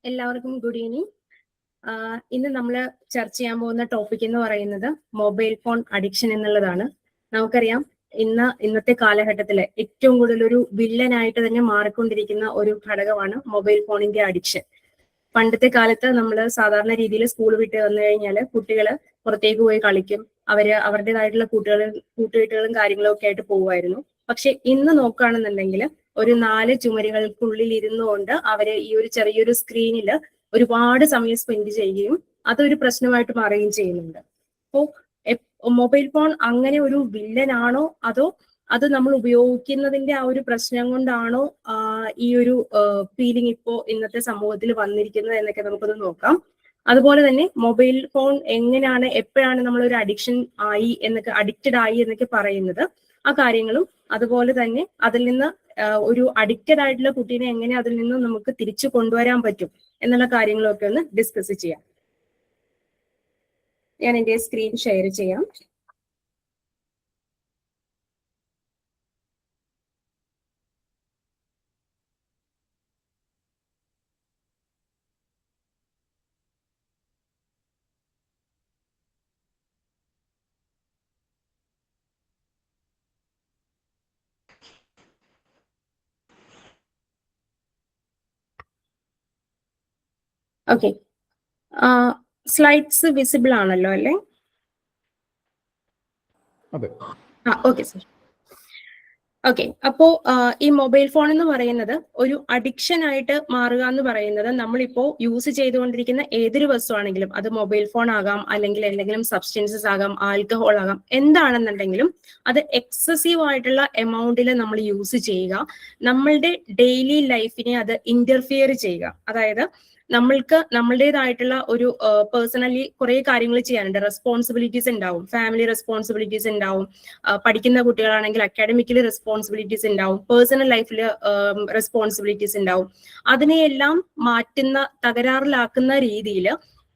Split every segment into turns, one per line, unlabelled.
എല്ലാവർക്കും good evening. ഇന്ന് നമ്മൾ ചർച്ച ചെയ്യാൻ പോകുന്ന ടോപ്പിക് എന്ന് പറയുന്നത് മൊബൈൽ ഫോൺ അഡിക്ഷൻ എന്നുള്ളതാണ്. നമുക്കറിയാം ഇന്നത്തെ കാലഘട്ടത്തില് ഏറ്റവും കൂടുതൽ ഒരു വില്ലനായിട്ട് തന്നെ മാറിക്കൊണ്ടിരിക്കുന്ന ഒരു ഘടകമാണ് മൊബൈൽ ഫോണിന്റെ അഡിക്ഷൻ. പണ്ടത്തെ കാലത്ത് നമ്മൾ സാധാരണ രീതിയിൽ സ്കൂൾ വിട്ട് വന്നു കഴിഞ്ഞാൽ കുട്ടികൾ പുറത്തേക്ക് പോയി കളിക്കും, അവരുടേതായിട്ടുള്ള കൂട്ടുകെട്ടുകളും കാര്യങ്ങളും ഒക്കെ ആയിട്ട് പോകുമായിരുന്നു. പക്ഷെ ഇന്ന് നോക്കുകയാണെന്നുണ്ടെങ്കിൽ ഒരു 4 ചുമരുകൾക്കുള്ളിൽ ഇരുന്നുകൊണ്ട് അവര് ഈ ഒരു ചെറിയൊരു സ്ക്രീനിൽ ഒരുപാട് സമയം സ്പെൻഡ് ചെയ്യുകയും അതൊരു പ്രശ്നമായിട്ട് മാറുകയും ചെയ്യുന്നുണ്ട്. അപ്പോ മൊബൈൽ ഫോൺ അങ്ങനെ ഒരു വില്ലനാണോ അതോ അത് നമ്മൾ ഉപയോഗിക്കുന്നതിന്റെ ആ ഒരു പ്രശ്നം കൊണ്ടാണോ ഈ ഒരു ഫീലിംഗ് ഇപ്പോ ഇന്നത്തെ സമൂഹത്തിൽ വന്നിരിക്കുന്നത് എന്നൊക്കെ നമുക്കൊന്ന് നോക്കാം. അതുപോലെ തന്നെ മൊബൈൽ ഫോൺ എങ്ങനെയാണ് എപ്പോഴാണ് നമ്മൾ ഒരു അഡിക്റ്റഡ് ആയി എന്നൊക്കെ പറയുന്നത്, ആ കാര്യങ്ങളും അതുപോലെ തന്നെ അതിൽ നിന്ന് ഒരു അഡിക്റ്റഡ് ആയിട്ടുള്ള കുട്ടീനെ എങ്ങനെ അതിൽ നിന്ന് നമുക്ക് തിരിച്ചു കൊണ്ടുവരാൻ പറ്റും എന്നുള്ള കാര്യങ്ങളൊക്കെ ഒന്ന് ഡിസ്കസ് ചെയ്യാം. ഞാൻ എൻ്റെ സ്ക്രീൻ ഷെയർ ചെയ്യാം. ഓക്കെ, സ്ലൈഡ്സ് വിസിബിൾ ആണല്ലോ അല്ലേ? Okay sir. ഓക്കെ, അപ്പോ ഈ മൊബൈൽ ഫോൺ എന്ന് പറയുന്നത് ഒരു അഡിക്ഷൻ ആയിട്ട് മാറുക എന്ന് പറയുന്നത് നമ്മളിപ്പോ യൂസ് ചെയ്തുകൊണ്ടിരിക്കുന്ന ഏതൊരു വസ്തുവാണെങ്കിലും, അത് മൊബൈൽ ഫോൺ ആകാം, അല്ലെങ്കിൽ എന്തെങ്കിലും സബ്സ്റ്റൻസസ് ആകാം, ആൽക്കഹോൾ ആകാം, എന്താണെന്നുണ്ടെങ്കിലും അത് എക്സസീവ് ആയിട്ടുള്ള എമൗണ്ടിൽ നമ്മൾ യൂസ് ചെയ്യുക, നമ്മളുടെ ഡെയിലി ലൈഫിനെ അത് ഇന്റർഫിയർ ചെയ്യുക. അതായത് നമ്മൾക്ക് നമ്മളുടേതായിട്ടുള്ള ഒരു പേഴ്സണലി കുറെ കാര്യങ്ങൾ ചെയ്യാനുണ്ട്, റെസ്പോൺസിബിലിറ്റീസ് ഉണ്ടാവും, ഫാമിലി റെസ്പോൺസിബിലിറ്റീസ് ഉണ്ടാവും, പഠിക്കുന്ന കുട്ടികളാണെങ്കിൽ അക്കാഡമിക്കലി റെസ്പോൺസിബിലിറ്റീസ് ഉണ്ടാവും, പേഴ്സണൽ ലൈഫിൽ റെസ്പോൺസിബിലിറ്റീസ് ഉണ്ടാവും. അതിനെയെല്ലാം തകരാറിലാക്കുന്ന രീതിയിൽ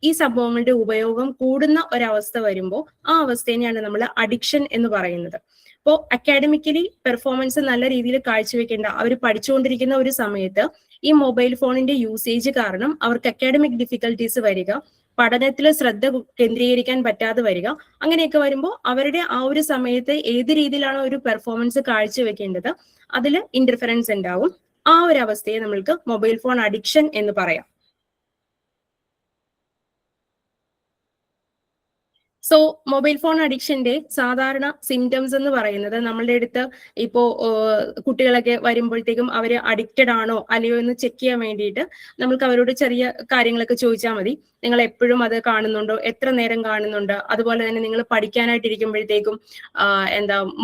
ഈ സംഭവങ്ങളുടെ ഉപയോഗം കൂടുന്ന ഒരവസ്ഥ വരുമ്പോൾ ആ അവസ്ഥേനെയാണ് നമ്മൾ അഡിക്ഷൻ എന്ന് പറയുന്നത്. അപ്പോൾ അക്കാഡമിക്കലി പെർഫോമൻസ് നല്ല രീതിയിൽ കാഴ്ചവെക്കേണ്ട അവർ പഠിച്ചുകൊണ്ടിരിക്കുന്ന ഒരു സമയത്ത് ഈ മൊബൈൽ ഫോണിന്റെ യൂസേജ് കാരണം അവർക്ക് അക്കാഡമിക് ഡിഫിക്കൽട്ടീസ് വരിക, പഠനത്തിൽ ശ്രദ്ധ കേന്ദ്രീകരിക്കാൻ പറ്റാതെ വരിക, അങ്ങനെയൊക്കെ വരുമ്പോൾ അവരുടെ ആ ഒരു സമയത്ത് ഏത് രീതിയിലാണോ ഒരു പെർഫോമൻസ് കാഴ്ചവെക്കേണ്ടത് അതിൽ ഇന്റർഫറൻസ് ഉണ്ടാവും. ആ ഒരു അവസ്ഥയെ നമ്മൾക്ക് മൊബൈൽ ഫോൺ അഡിക്ഷൻ എന്ന് പറയാം. സോ മൊബൈൽ ഫോൺ അഡിക്ഷന്റെ സാധാരണ സിംറ്റംസ് എന്ന് പറയുന്നത്, നമ്മളുടെ അടുത്ത് ഇപ്പോ കുട്ടികളൊക്കെ വരുമ്പോഴത്തേക്കും അവര് അഡിക്റ്റഡ് ആണോ അല്ലയോ എന്ന് ചെക്ക് ചെയ്യാൻ വേണ്ടിയിട്ട് നമ്മൾക്ക് അവരോട് ചെറിയ കാര്യങ്ങളൊക്കെ ചോദിച്ചാൽ മതി. നിങ്ങൾ എപ്പോഴും അത് കാണുന്നുണ്ടോ, എത്ര നേരം കാണുന്നുണ്ട്, അതുപോലെ തന്നെ നിങ്ങൾ പഠിക്കാനായിട്ടിരിക്കുമ്പോഴത്തേക്കും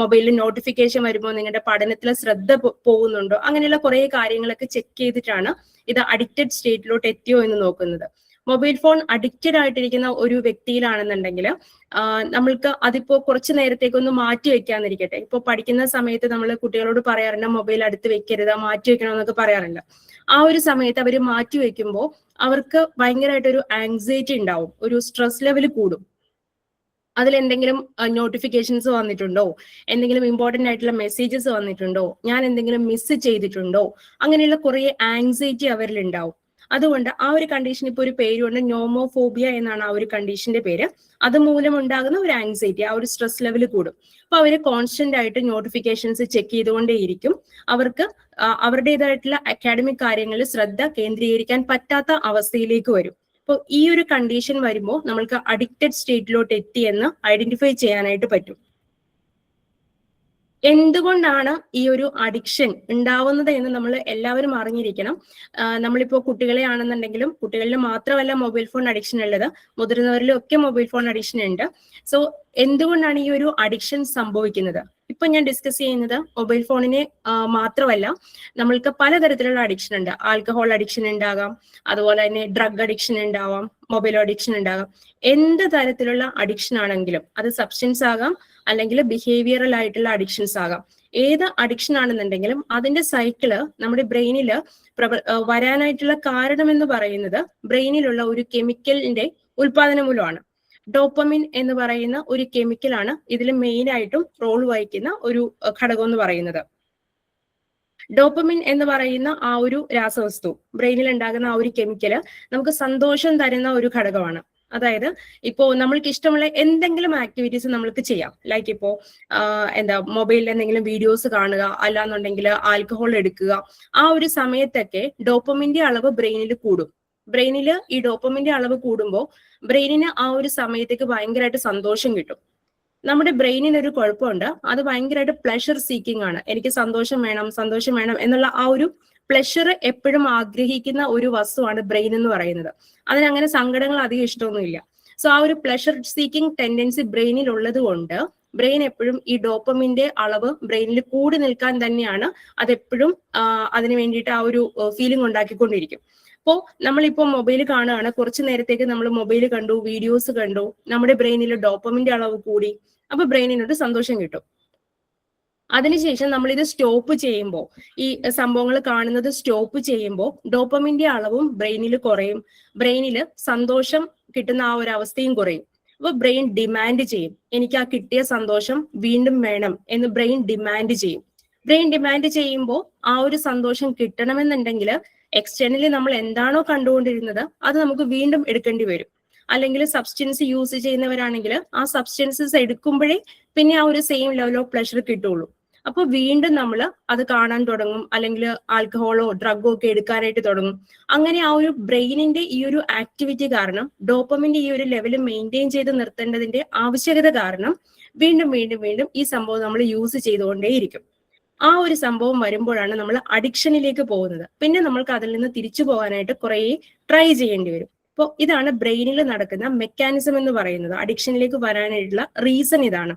മൊബൈലിൽ നോട്ടിഫിക്കേഷൻ വരുമ്പോൾ നിങ്ങളുടെ പഠനത്തിൽ ശ്രദ്ധ പോകുന്നുണ്ടോ, അങ്ങനെയുള്ള കുറെ കാര്യങ്ങളൊക്കെ ചെക്ക് ചെയ്തിട്ടാണ് ഇത് അഡിക്റ്റഡ് സ്റ്റേറ്റിലോട്ട് എത്തിയോ എന്ന് നോക്കുന്നത്. മൊബൈൽ ഫോൺ അഡിക്റ്റഡ് ആയിട്ടിരിക്കുന്ന ഒരു വ്യക്തിയിലാണെന്നുണ്ടെങ്കിൽ നമ്മൾക്ക് അതിപ്പോ കുറച്ചു നേരത്തേക്കൊന്ന് മാറ്റി വെക്കാന്നിരിക്കട്ടെ. ഇപ്പൊ പഠിക്കുന്ന സമയത്ത് നമ്മൾ കുട്ടികളോട് പറയാറുണ്ട് മൊബൈൽ അടുത്ത് വെക്കരുത്, മാറ്റി വെക്കണം എന്നൊക്കെ പറയാറുണ്ട്. ആ ഒരു സമയത്ത് അവർ മാറ്റി വെക്കുമ്പോൾ അവർക്ക് ഭയങ്കരമായിട്ടൊരു ആങ്സൈറ്റി ഉണ്ടാവും, ഒരു സ്ട്രെസ് ലെവൽ കൂടും. അതിലെന്തെങ്കിലും നോട്ടിഫിക്കേഷൻസ് വന്നിട്ടുണ്ടോ, എന്തെങ്കിലും ഇമ്പോർട്ടന്റ് ആയിട്ടുള്ള മെസ്സേജസ് വന്നിട്ടുണ്ടോ, ഞാൻ എന്തെങ്കിലും മിസ് ചെയ്തിട്ടുണ്ടോ, അങ്ങനെയുള്ള കുറെ ആങ്സൈറ്റി അവരിൽ ഉണ്ടാവും. അതുകൊണ്ട് ആ ഒരു കണ്ടീഷൻ ഇപ്പൊ ഒരു പേരുണ്ട്, നോമോഫോബിയ എന്നാണ് ആ ഒരു കണ്ടീഷന്റെ പേര്. അത് മൂലം ഉണ്ടാകുന്ന ഒരു ആങ്സൈറ്റി, ആ ഒരു സ്ട്രെസ് ലെവൽ കൂടും. അപ്പൊ അവര് കോൺസ്റ്റന്റ് ആയിട്ട് നോട്ടിഫിക്കേഷൻസ് ചെക്ക് ചെയ്തുകൊണ്ടേയിരിക്കും. അവർക്ക് അവരുടേതായിട്ടുള്ള അക്കാഡമിക് കാര്യങ്ങളിൽ ശ്രദ്ധ കേന്ദ്രീകരിക്കാൻ പറ്റാത്ത അവസ്ഥയിലേക്ക് വരും. അപ്പോൾ ഈ ഒരു കണ്ടീഷൻ വരുമ്പോൾ നമ്മൾക്ക് അഡിക്റ്റഡ് സ്റ്റേറ്റിലോട്ട് എത്തി എന്ന് ഐഡന്റിഫൈ ചെയ്യാനായിട്ട് പറ്റും. എന്തുകൊണ്ടാണ് ഈ ഒരു അഡിക്ഷൻ ഉണ്ടാവുന്നത് എന്ന് നമ്മൾ എല്ലാവരും അറിഞ്ഞിരിക്കണം. നമ്മളിപ്പോ കുട്ടികളെ ആണെന്നുണ്ടെങ്കിലും കുട്ടികളിൽ മാത്രമല്ല മൊബൈൽ ഫോൺ അഡിക്ഷൻ ഉള്ളത്, മുതിർന്നവരിലും ഒക്കെ മൊബൈൽ ഫോൺ അഡിക്ഷൻ ഉണ്ട്. സോ എന്തുകൊണ്ടാണ് ഈ ഒരു അഡിക്ഷൻ സംഭവിക്കുന്നത്? ഇപ്പൊ ഞാൻ ഡിസ്കസ് ചെയ്യുന്നത് മൊബൈൽ ഫോണിനെ മാത്രമല്ല, നമ്മൾക്ക് പലതരത്തിലുള്ള അഡിക്ഷൻ ഉണ്ട്. ആൽക്കഹോൾ അഡിക്ഷൻ ഉണ്ടാകാം, അതുപോലെ തന്നെ ഡ്രഗ് അഡിക്ഷൻ ഉണ്ടാവാം, മൊബൈൽ അഡിക്ഷൻ ഉണ്ടാകാം. എന്ത് തരത്തിലുള്ള അഡിക്ഷൻ ആണെങ്കിലും, അത് സബ്സ്റ്റൻസ് ആകാം അല്ലെങ്കിൽ ബിഹേവിയറൽ ആയിട്ടുള്ള അഡിക്ഷൻസ് ആകാം. ഏത് അഡിക്ഷൻ ആണെന്നുണ്ടെങ്കിലും അതിന്റെ സൈക്കിള് നമ്മുടെ ബ്രെയിനിൽ വരാനായിട്ടുള്ള കാരണം എന്ന് പറയുന്നത് ബ്രെയിനിലുള്ള ഒരു കെമിക്കലിന്റെ ഉൽപാദനം മൂലമാണ്. ഡോപ്പമിൻ എന്ന് പറയുന്ന ഒരു കെമിക്കലാണ് ഇതിൽ മെയിൻ ആയിട്ടും റോൾ വഹിക്കുന്ന ഒരു ഘടകം എന്ന് പറയുന്നത്. ഡോപ്പമിൻ എന്ന് പറയുന്ന ആ ഒരു രാസവസ്തു, ബ്രെയിനിൽ ഉണ്ടാകുന്ന ആ ഒരു കെമിക്കല് നമുക്ക് സന്തോഷം തരുന്ന ഒരു ഘടകമാണ്. അതായത് ഇപ്പോ നമ്മൾക്ക് ഇഷ്ടമുള്ള എന്തെങ്കിലും ആക്ടിവിറ്റീസ് നമ്മൾക്ക് ചെയ്യാം. ലൈക്ക് ഇപ്പോ മൊബൈലിൽ എന്തെങ്കിലും വീഡിയോസ് കാണുക, അല്ലാന്നുണ്ടെങ്കിൽ ആൽക്കഹോൾ എടുക്കുക. ആ ഒരു സമയത്തൊക്കെ ഡോപ്പമിന്റെ അളവ് ബ്രെയിനിൽ കൂടും. ബ്രെയിനിൽ ഈ ഡോപ്പമിന്റെ അളവ് കൂടുമ്പോൾ ബ്രെയിനിന് ആ ഒരു സമയത്തേക്ക് ഭയങ്കരമായിട്ട് സന്തോഷം കിട്ടും. നമ്മുടെ ബ്രെയിനിന് ഒരു കുഴപ്പമുണ്ട്, അത് ഭയങ്കരമായിട്ട് പ്ലഷർ സീക്കിംഗ് ആണ്. എനിക്ക് സന്തോഷം വേണം എന്നുള്ള ആ ഒരു പ്ലഷർ എപ്പോഴും ആഗ്രഹിക്കുന്ന ഒരു വസ്തുവാണ് ബ്രെയിൻ എന്ന് പറയുന്നത്. അതിനങ്ങനെ സങ്കടങ്ങൾ അധികം ഇഷ്ടമൊന്നുമില്ല. സോ ആ ഒരു പ്ലഷർ സീക്കിംഗ് ടെൻഡൻസി ബ്രെയിനിൽ ഉള്ളത് കൊണ്ട് ബ്രെയിൻ എപ്പോഴും ഈ ഡോപ്പമിന്റെ അളവ് ബ്രെയിനിൽ കൂടി നിൽക്കാൻ തന്നെയാണ് അതെപ്പോഴും അതിന് വേണ്ടിയിട്ട് ആ ഒരു ഫീലിംഗ് ഉണ്ടാക്കിക്കൊണ്ടിരിക്കും. അപ്പോ നമ്മളിപ്പോ മൊബൈൽ കാണുകയാണ്, കുറച്ചു നേരത്തേക്ക് നമ്മൾ മൊബൈൽ കണ്ടു, വീഡിയോസ് കണ്ടു, നമ്മുടെ ബ്രെയിനിൽ ഡോപ്പമിന്റെ അളവ് കൂടി, അപ്പൊ ബ്രെയിനിനൊരു സന്തോഷം കിട്ടും. അതിനുശേഷം നമ്മൾ ഇത് സ്റ്റോപ്പ് ചെയ്യുമ്പോൾ, ഈ സംഭവങ്ങൾ കാണുന്നത് സ്റ്റോപ്പ് ചെയ്യുമ്പോൾ ഡോപ്പമിന്റെ അളവും ബ്രെയിനിൽ കുറയും, ബ്രെയിനിൽ സന്തോഷം കിട്ടുന്ന ആ ഒരു അവസ്ഥയും കുറയും. അപ്പൊ ബ്രെയിൻ ഡിമാൻഡ് ചെയ്യും, എനിക്ക് ആ കിട്ടിയ സന്തോഷം വീണ്ടും വേണം എന്ന് ബ്രെയിൻ ഡിമാൻഡ് ചെയ്യും. ബ്രെയിൻ ഡിമാൻഡ് ചെയ്യുമ്പോൾ ആ ഒരു സന്തോഷം കിട്ടണമെന്നുണ്ടെങ്കിൽ എക്സ്റ്റേണലി നമ്മൾ എന്താണോ കണ്ടുകൊണ്ടിരുന്നത് അത് നമുക്ക് വീണ്ടും എടുക്കേണ്ടി വരും. അല്ലെങ്കിൽ സബ്സ്റ്റൻസ് യൂസ് ചെയ്യുന്നവരാണെങ്കിൽ ആ സബ്സ്റ്റൻസസ് എടുക്കുമ്പോഴേ പിന്നെ ആ ഒരു സെയിം ലെവൽ ഓഫ് പ്ലഷർ കിട്ടുള്ളൂ. അപ്പൊ വീണ്ടും നമ്മൾ അത് കാണാൻ തുടങ്ങും, അല്ലെങ്കിൽ ആൽക്കഹോളോ ഡ്രഗോ ഒക്കെ എടുക്കാനായിട്ട് തുടങ്ങും. അങ്ങനെ ആ ഒരു ബ്രെയിനിന്റെ ഈ ഒരു ആക്ടിവിറ്റി കാരണം, ഡോപ്പമിന്റെ ഈ ഒരു ലെവൽ മെയിൻറ്റെയിൻ ചെയ്ത് നിർത്തേണ്ടതിന്റെ ആവശ്യകത കാരണം വീണ്ടും വീണ്ടും വീണ്ടും ഈ സംഭവം നമ്മൾ യൂസ് ചെയ്തുകൊണ്ടേയിരിക്കും. ആ ഒരു സംഭവം വരുമ്പോഴാണ് നമ്മൾ അഡിക്ഷനിലേക്ക് പോകുന്നത്. പിന്നെ നമ്മൾക്ക് അതിൽ നിന്ന് തിരിച്ചു പോകാനായിട്ട് കുറെ ട്രൈ ചെയ്യേണ്ടി വരും. അപ്പോൾ ഇതാണ് ബ്രെയിനിൽ നടക്കുന്ന മെക്കാനിസം എന്ന് പറയുന്നത്. അഡിക്ഷനിലേക്ക് വരാനായിട്ടുള്ള റീസൺ ഇതാണ്.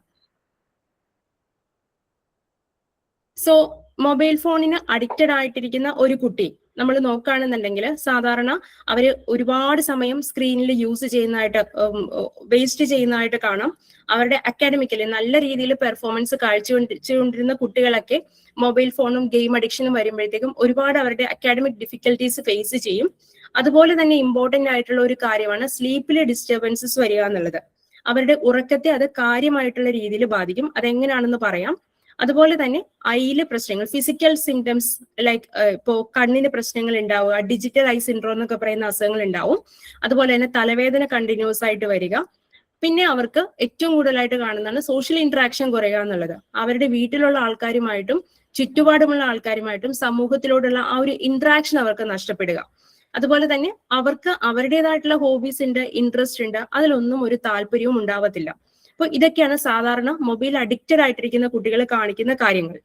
സോ മൊബൈൽ ഫോണിന് അഡിക്റ്റഡ് ആയിട്ടിരിക്കുന്ന ഒരു കുട്ടി നമ്മൾ നോക്കുകയാണെന്നുണ്ടെങ്കിൽ സാധാരണ അവര് ഒരുപാട് സമയം സ്ക്രീനിൽ യൂസ് ചെയ്യുന്നതായിട്ട്, വേസ്റ്റ് ചെയ്യുന്നതായിട്ട് കാണാം. അവരുടെ അക്കാഡമിക്കലി നല്ല രീതിയിൽ പെർഫോമൻസ് കാഴ്ചവെച്ചുകൊണ്ടിരുന്ന കുട്ടികളൊക്കെ മൊബൈൽ ഫോണും ഗെയിം അഡിക്ഷനും വരുമ്പോഴത്തേക്കും ഒരുപാട് അവരുടെ അക്കാഡമിക് ഡിഫിക്കൽട്ടീസ് ഫേസ് ചെയ്യും. അതുപോലെ തന്നെ ഇമ്പോർട്ടന്റ് ആയിട്ടുള്ള ഒരു കാര്യമാണ് സ്ലീപ്പിലെ ഡിസ്റ്റർബൻസസ് വരിക എന്നുള്ളത്. അവരുടെ ഉറക്കത്തെ അത് കാര്യമായിട്ടുള്ള രീതിയിൽ ബാധിക്കും. അതെങ്ങനെയാണെന്ന് പറയാം. അതുപോലെ തന്നെ ഐയിലെ പ്രശ്നങ്ങൾ, ഫിസിക്കൽ സിംറ്റംസ് ലൈക്ക് ഇപ്പോ കണ്ണിന് പ്രശ്നങ്ങൾ ഉണ്ടാവുക, ഡിജിറ്റൽ ഐ സിൻഡ്രോം എന്നൊക്കെ പറയുന്ന അസുഖങ്ങൾ ഉണ്ടാവും. അതുപോലെ തന്നെ തലവേദന കണ്ടിന്യൂസ് ആയിട്ട് വരിക. പിന്നെ അവർക്ക് ഏറ്റവും കൂടുതലായിട്ട് കാണുന്നതാണ് സോഷ്യൽ ഇന്ററാക്ഷൻ കുറയുക എന്നുള്ളത്. അവരുടെ വീട്ടിലുള്ള ആൾക്കാരുമായിട്ടും ചുറ്റുപാടുമുള്ള ആൾക്കാരുമായിട്ടും സമൂഹത്തിലോടുള്ള ആ ഒരു ഇന്ററാക്ഷൻ അവർക്ക് നഷ്ടപ്പെടുക. അതുപോലെ തന്നെ അവർക്ക് അവരുടേതായിട്ടുള്ള ഹോബീസ് ഉണ്ട്, ഇൻട്രസ്റ്റ് ഉണ്ട്, അതിലൊന്നും ഒരു താല്പര്യവും ഉണ്ടാവത്തില്ല. അപ്പൊ ഇതൊക്കെയാണ് സാധാരണ മൊബൈൽ അഡിക്റ്റഡ് ആയിട്ടിരിക്കുന്ന കുട്ടികൾ കാണിക്കുന്ന കാര്യങ്ങൾ.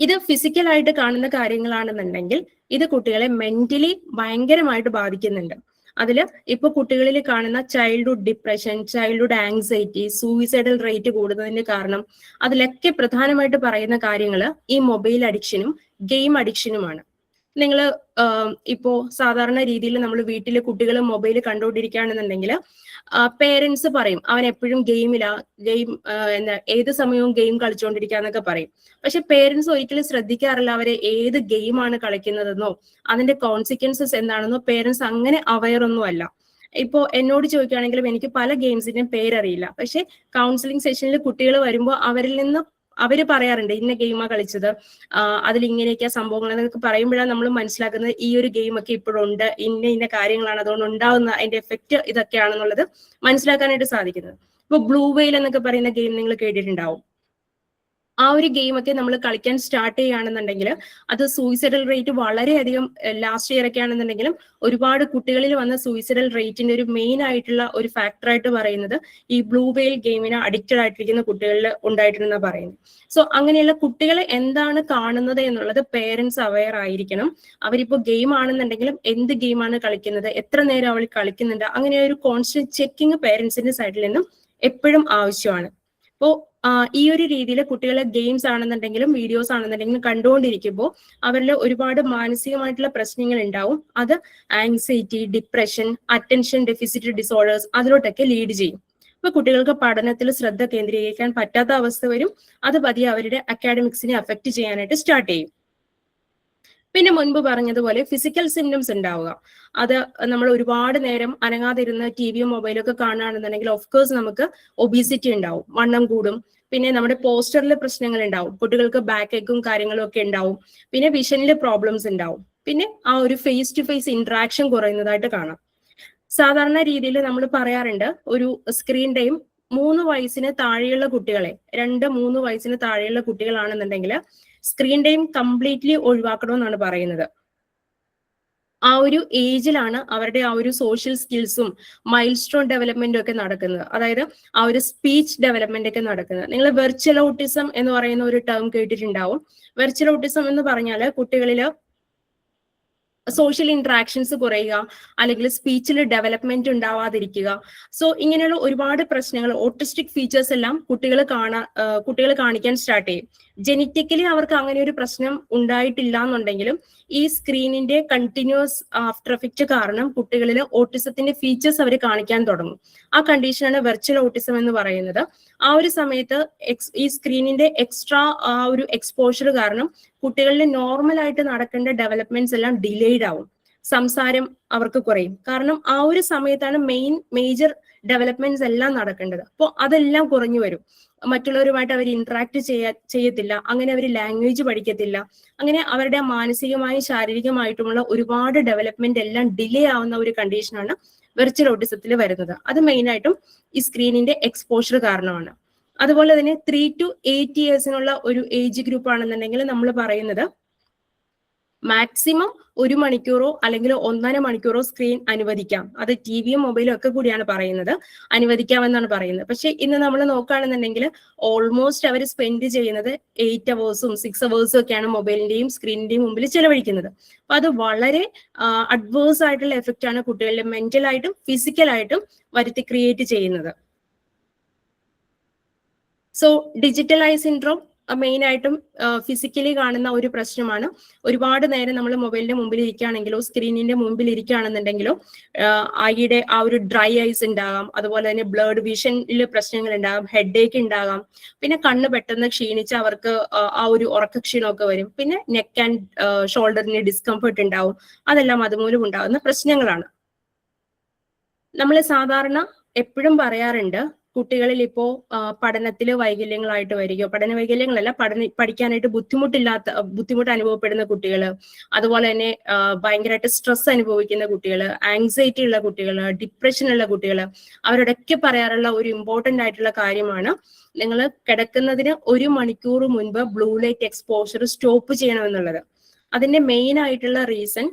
ഇത് ഫിസിക്കലായിട്ട് കാണുന്ന കാര്യങ്ങളാണെന്നുണ്ടെങ്കിൽ ഇത് കുട്ടികളെ മെന്റലി ഭയങ്കരമായിട്ട് ബാധിക്കുന്നുണ്ട്. അതിൽ ഇപ്പൊ കുട്ടികളിൽ കാണുന്ന childhood depression, childhood anxiety, suicidal rate കൂടുന്നതിന്റെ കാരണം അതിലൊക്കെ പ്രധാനമായിട്ട് പറയുന്ന കാര്യങ്ങൾ ഈ മൊബൈൽ അഡിക്ഷനും ഗെയിം അഡിക്ഷനുമാണ്. നിങ്ങൾ ഇപ്പോ സാധാരണ രീതിയിൽ നമ്മൾ വീട്ടിൽ കുട്ടികൾ മൊബൈൽ കണ്ടുകൊണ്ടിരിക്കുകയാണെന്നുണ്ടെങ്കിൽ പേരൻസ് പറയും അവൻ എപ്പോഴും ഗെയിം ഏത് സമയവും ഗെയിം കളിച്ചുകൊണ്ടിരിക്കാന്നൊക്കെ പറയും. പക്ഷെ പേരൻസ് ഒരിക്കലും ശ്രദ്ധിക്കാറില്ല അവരെ ഏത് ഗെയിമാണ് കളിക്കുന്നതെന്നോ അതിന്റെ കോൺസിക്വൻസസ് എന്താണെന്നോ പേരൻസ് അങ്ങനെ അവയർ ഒന്നും അല്ല. ഇപ്പോ എന്നോട് ചോദിക്കുകയാണെങ്കിലും എനിക്ക് പല ഗെയിംസിന്റെയും പേരറിയില്ല. പക്ഷെ കൗൺസിലിംഗ് സെഷനിൽ കുട്ടികൾ വരുമ്പോൾ അവരിൽ നിന്ന് അവര് പറയാറുണ്ട് ഇന്ന ഗെയിമാ കളിച്ചത്, അതിൽ ഇങ്ങനെയൊക്കെയാ സംഭവങ്ങൾ എന്നൊക്കെ പറയുമ്പോഴാണ് നമ്മൾ മനസ്സിലാക്കുന്നത് ഈ ഒരു ഗെയിമൊക്കെ ഇപ്പോഴുണ്ട്, ഇന്ന കാര്യങ്ങളാണ് അതുകൊണ്ട് ഉണ്ടാവുന്ന അതിന്റെ എഫക്റ്റ് ഇതൊക്കെയാണെന്നുള്ളത് മനസ്സിലാക്കാനായിട്ട് സാധിക്കുന്നത്. ഇപ്പൊ ബ്ലൂ വെയിൽ എന്നൊക്കെ പറയുന്ന ഗെയിം നിങ്ങൾ കേട്ടിട്ടുണ്ടാവും. ആ ഒരു ഗെയിമൊക്കെ നമ്മൾ കളിക്കാൻ സ്റ്റാർട്ട് ചെയ്യുകയാണെന്നുണ്ടെങ്കിൽ അത് സൂയിസൈഡൽ റേറ്റ് വളരെയധികം, ലാസ്റ്റ് ഇയർ ഒക്കെ ആണെന്നുണ്ടെങ്കിലും ഒരുപാട് കുട്ടികളിൽ വന്ന സൂയിസൈഡൽ റേറ്റിന്റെ ഒരു മെയിൻ ആയിട്ടുള്ള ഒരു ഫാക്ടറായിട്ട് പറയുന്നത് ഈ ബ്ലൂ വെയിൽ ഗെയിമിന് അഡിക്റ്റഡ് ആയിട്ടിരിക്കുന്ന കുട്ടികളിൽ ഉണ്ടായിട്ടുണ്ടെന്നാണ് പറയുന്നത്. സോ അങ്ങനെയുള്ള കുട്ടികളെ എന്താണ് കാണുന്നത് എന്നുള്ളത് പേരൻസ് അവെയർ ആയിരിക്കണം. അവരിപ്പോ ഗെയിം ആണെന്നുണ്ടെങ്കിലും എന്ത് ഗെയിമാണ് കളിക്കുന്നത്, എത്ര നേരം അവൾ കളിക്കുന്നുണ്ട്, അങ്ങനെ ഒരു കോൺസ്റ്റന്റ് ചെക്കിങ് പേരൻസിന്റെ സൈഡിൽ നിന്നും എപ്പോഴും ആവശ്യമാണ്. അപ്പോ ഈ ഒരു രീതിയിൽ കുട്ടികളെ ഗെയിംസ് ആണെന്നുണ്ടെങ്കിലും വീഡിയോസ് ആണെന്നുണ്ടെങ്കിലും കണ്ടുകൊണ്ടിരിക്കുമ്പോൾ അവരിൽ ഒരുപാട് മാനസികമായിട്ടുള്ള പ്രശ്നങ്ങൾ ഉണ്ടാവും. അത് anxiety, depression, attention deficit disorders അതിലോട്ടൊക്കെ ലീഡ് ചെയ്യും. അപ്പൊ കുട്ടികൾക്ക് പഠനത്തിൽ ശ്രദ്ധ കേന്ദ്രീകരിക്കാൻ പറ്റാത്ത അവസ്ഥ വരും. അത് പതിയെ അവരുടെ അക്കാഡമിക്സിനെ അഫക്റ്റ് ചെയ്യാനായിട്ട് സ്റ്റാർട്ട് ചെയ്യും. പിന്നെ മുൻപ് പറഞ്ഞതുപോലെ ഫിസിക്കൽ സിംറ്റംസ് ഉണ്ടാവുക, അത് നമ്മൾ ഒരുപാട് നേരം അനങ്ങാതിരുന്ന് ടി വിയും മൊബൈലും ഒക്കെ കാണുകയാണെന്നുണ്ടെങ്കിൽ ഓഫ് കോഴ്സ് നമുക്ക് ഒബീസിറ്റി ഉണ്ടാവും, വണ്ണം കൂടും. പിന്നെ നമ്മുടെ പോസ്റ്ററിൽ പ്രശ്നങ്ങൾ ഉണ്ടാവും, കുട്ടികൾക്ക് ബാക്ക് ഏക്കും കാര്യങ്ങളും ഒക്കെ ഉണ്ടാവും, പിന്നെ വിഷനിൽ പ്രോബ്ലംസ് ഉണ്ടാവും, പിന്നെ ആ ഒരു ഫേസ് ടു ഫേസ് ഇന്ററാക്ഷൻ കുറയുന്നതായിട്ട് കാണാം. സാധാരണ രീതിയിൽ നമ്മൾ പറയാറുണ്ട്, ഒരു സ്ക്രീൻ ടൈം 3 വയസ്സിന് താഴെയുള്ള കുട്ടികളെ, 2-3 വയസ്സിന് താഴെയുള്ള കുട്ടികളാണെന്നുണ്ടെങ്കിൽ സ്ക്രീൻ ടൈം കംപ്ലീറ്റ്ലി ഒഴിവാക്കണമെന്നാണ് പറയുന്നത്. ആ ഒരു ഏജിലാണ് അവരുടെ ആ ഒരു സോഷ്യൽ സ്കിൽസും മൈൽ സ്റ്റോൺ ഡെവലപ്മെന്റും ഒക്കെ നടക്കുന്നത്. അതായത് ആ ഒരു സ്പീച്ച് ഡെവലപ്മെന്റ് ഒക്കെ നടക്കുന്നത്. നിങ്ങൾ വെർച്വൽ ഓട്ടിസം എന്ന് പറയുന്ന ഒരു ടേം കേട്ടിട്ടുണ്ടാവും. വെർച്വൽ ഓട്ടിസം എന്ന് പറഞ്ഞാൽ കുട്ടികളിൽ സോഷ്യൽ ഇന്ററാക്ഷൻസ് കുറയുക, അല്ലെങ്കിൽ സ്പീച്ചിൽ ഡെവലപ്മെന്റ് ഉണ്ടാവാതിരിക്കുക. സോ ഇങ്ങനെയുള്ള ഒരുപാട് പ്രശ്നങ്ങൾ, ഓട്ടിസ്റ്റിക് ഫീച്ചേഴ്സ് എല്ലാം കുട്ടികൾ കാണിക്കാൻ സ്റ്റാർട്ട് ചെയ്യും. ജെനറ്റിക്കലി അവർക്ക് അങ്ങനെ ഒരു പ്രശ്നം ഉണ്ടായിട്ടില്ല എന്നുണ്ടെങ്കിലും ഈ സ്ക്രീനിന്റെ കണ്ടിന്യൂസ് ആഫ്റ്റർ എഫക്റ്റ് കാരണം കുട്ടികളിൽ ഓട്ടിസത്തിന്റെ ഫീച്ചേഴ്സ് അവർ കാണിക്കാൻ തുടങ്ങും. ആ കണ്ടീഷനാണ് വെർച്വൽ ഓട്ടിസം എന്ന് പറയുന്നത്. ആ ഒരു സമയത്ത് ഈ സ്ക്രീനിന്റെ എക്സ്ട്രാ ആ ഒരു എക്സ്പോഷർ കാരണം കുട്ടികളിൽ നോർമൽ ആയിട്ട് നടക്കേണ്ട ഡെവലപ്മെന്റ്സ് എല്ലാം ഡിലേഡ് ആവും. സംസാരം അവർക്ക് കുറയും. കാരണം ആ ഒരു സമയത്താണ് മേജർ ഡെവലപ്മെന്റ്സ് എല്ലാം നടക്കേണ്ടത്. അപ്പോൾ അതെല്ലാം കുറഞ്ഞു വരും. മറ്റുള്ളവരുമായിട്ട് അവർ ഇന്ററാക്ട് ചെയ്യത്തില്ല, അങ്ങനെ അവർ ലാംഗ്വേജ് പഠിക്കത്തില്ല. അങ്ങനെ അവരുടെ മാനസികമായും ശാരീരികമായിട്ടുമുള്ള ഒരുപാട് ഡെവലപ്മെന്റ് എല്ലാം ഡിലേ ആവുന്ന ഒരു കണ്ടീഷനാണ് വെർച്വൽ ഓട്ടിസത്തിൽ വരുന്നത്. അത് മെയിനായിട്ടും ഈ സ്ക്രീനിന്റെ എക്സ്പോഷർ കാരണമാണ്. അതുപോലെ തന്നെ 3 to 8 ഇയേഴ്സിനുള്ള ഒരു ഏജ് ഗ്രൂപ്പ് ആണെന്നുണ്ടെങ്കിൽ നമ്മൾ പറയുന്നത് മാക്സിമം 1 മണിക്കൂറോ അല്ലെങ്കിൽ 1.5 മണിക്കൂറോ സ്ക്രീൻ അനുവദിക്കാം. അത് ടിവിയും മൊബൈലും ഒക്കെ കൂടിയാണ് പറയുന്നത്, അനുവദിക്കാമെന്നാണ് പറയുന്നത്. പക്ഷെ ഇന്ന് നമ്മൾ നോക്കുകയാണെന്നുണ്ടെങ്കിൽ ഓൾമോസ്റ്റ് അവർ സ്പെൻഡ് ചെയ്യുന്നത് 8 അവേഴ്സും 6 അവേഴ്സും ഒക്കെയാണ് മൊബൈലിന്റെയും സ്ക്രീനിന്റെയും മുമ്പിൽ ചെലവഴിക്കുന്നത്. അപ്പൊ അത് വളരെ അഡ്വേഴ്സ് ആയിട്ടുള്ള എഫക്റ്റ് ആണ് കുട്ടികളിലെ മെന്റലായിട്ടും ഫിസിക്കലായിട്ടും വരുത്തി ക്രിയേറ്റ് ചെയ്യുന്നത്. So digital I syndrome main ആയിട്ടും ഫിസിക്കലി കാണുന്ന ഒരു പ്രശ്നമാണ്. ഒരുപാട് നേരം നമ്മൾ മൊബൈലിന്റെ മുമ്പിൽ ഇരിക്കുകയാണെങ്കിലോ സ്ക്രീനിന്റെ മുമ്പിൽ ഇരിക്കുകയാണെന്നുണ്ടെങ്കിലോ ഐയുടെ ആ ഒരു ഡ്രൈ ഐസ് ഉണ്ടാകാം, അതുപോലെ തന്നെ ബ്ലഡ് വിഷനിൽ പ്രശ്നങ്ങൾ ഉണ്ടാകാം, ഹെഡ് ഏക്ക് ഉണ്ടാകാം, പിന്നെ കണ്ണ് പെട്ടെന്ന് ക്ഷീണിച്ച് അവർക്ക് ആ ഒരു ഉറക്കക്ഷീണമൊക്കെ വരും, പിന്നെ നെക്ക് ആൻഡ് ഷോൾഡറിന് ഡിസ്കംഫർട്ട് ഉണ്ടാവും. അതെല്ലാം അതുമൂലം ഉണ്ടാകുന്ന പ്രശ്നങ്ങളാണ്. നമ്മൾ സാധാരണ എപ്പോഴും പറയാറുണ്ട്, കുട്ടികളിൽ ഇപ്പോ പഠനത്തിൽ വൈകല്യങ്ങളായിട്ട് വരികയോ, പഠന വൈകല്യങ്ങളല്ല, പഠിക്കാനായിട്ട് ബുദ്ധിമുട്ട് അനുഭവപ്പെടുന്ന കുട്ടികൾ, അതുപോലെ തന്നെ ഭയങ്കരമായിട്ട് സ്ട്രെസ് അനുഭവിക്കുന്ന കുട്ടികൾ, ആങ്സൈറ്റി ഉള്ള കുട്ടികൾ, ഡിപ്രഷൻ ഉള്ള കുട്ടികൾ, അവരോടൊക്കെ പറയാറുള്ള ഒരു ഇമ്പോർട്ടന്റ് ആയിട്ടുള്ള കാര്യമാണ്, നിങ്ങൾ കിടക്കുന്നതിന് 1 മണിക്കൂർ മുൻപ് ബ്ലൂ ലൈറ്റ് എക്സ്പോഷർ സ്റ്റോപ്പ് ചെയ്യണമെന്നുള്ളത്. അതിന്റെ മെയിൻ ആയിട്ടുള്ള റീസൺ,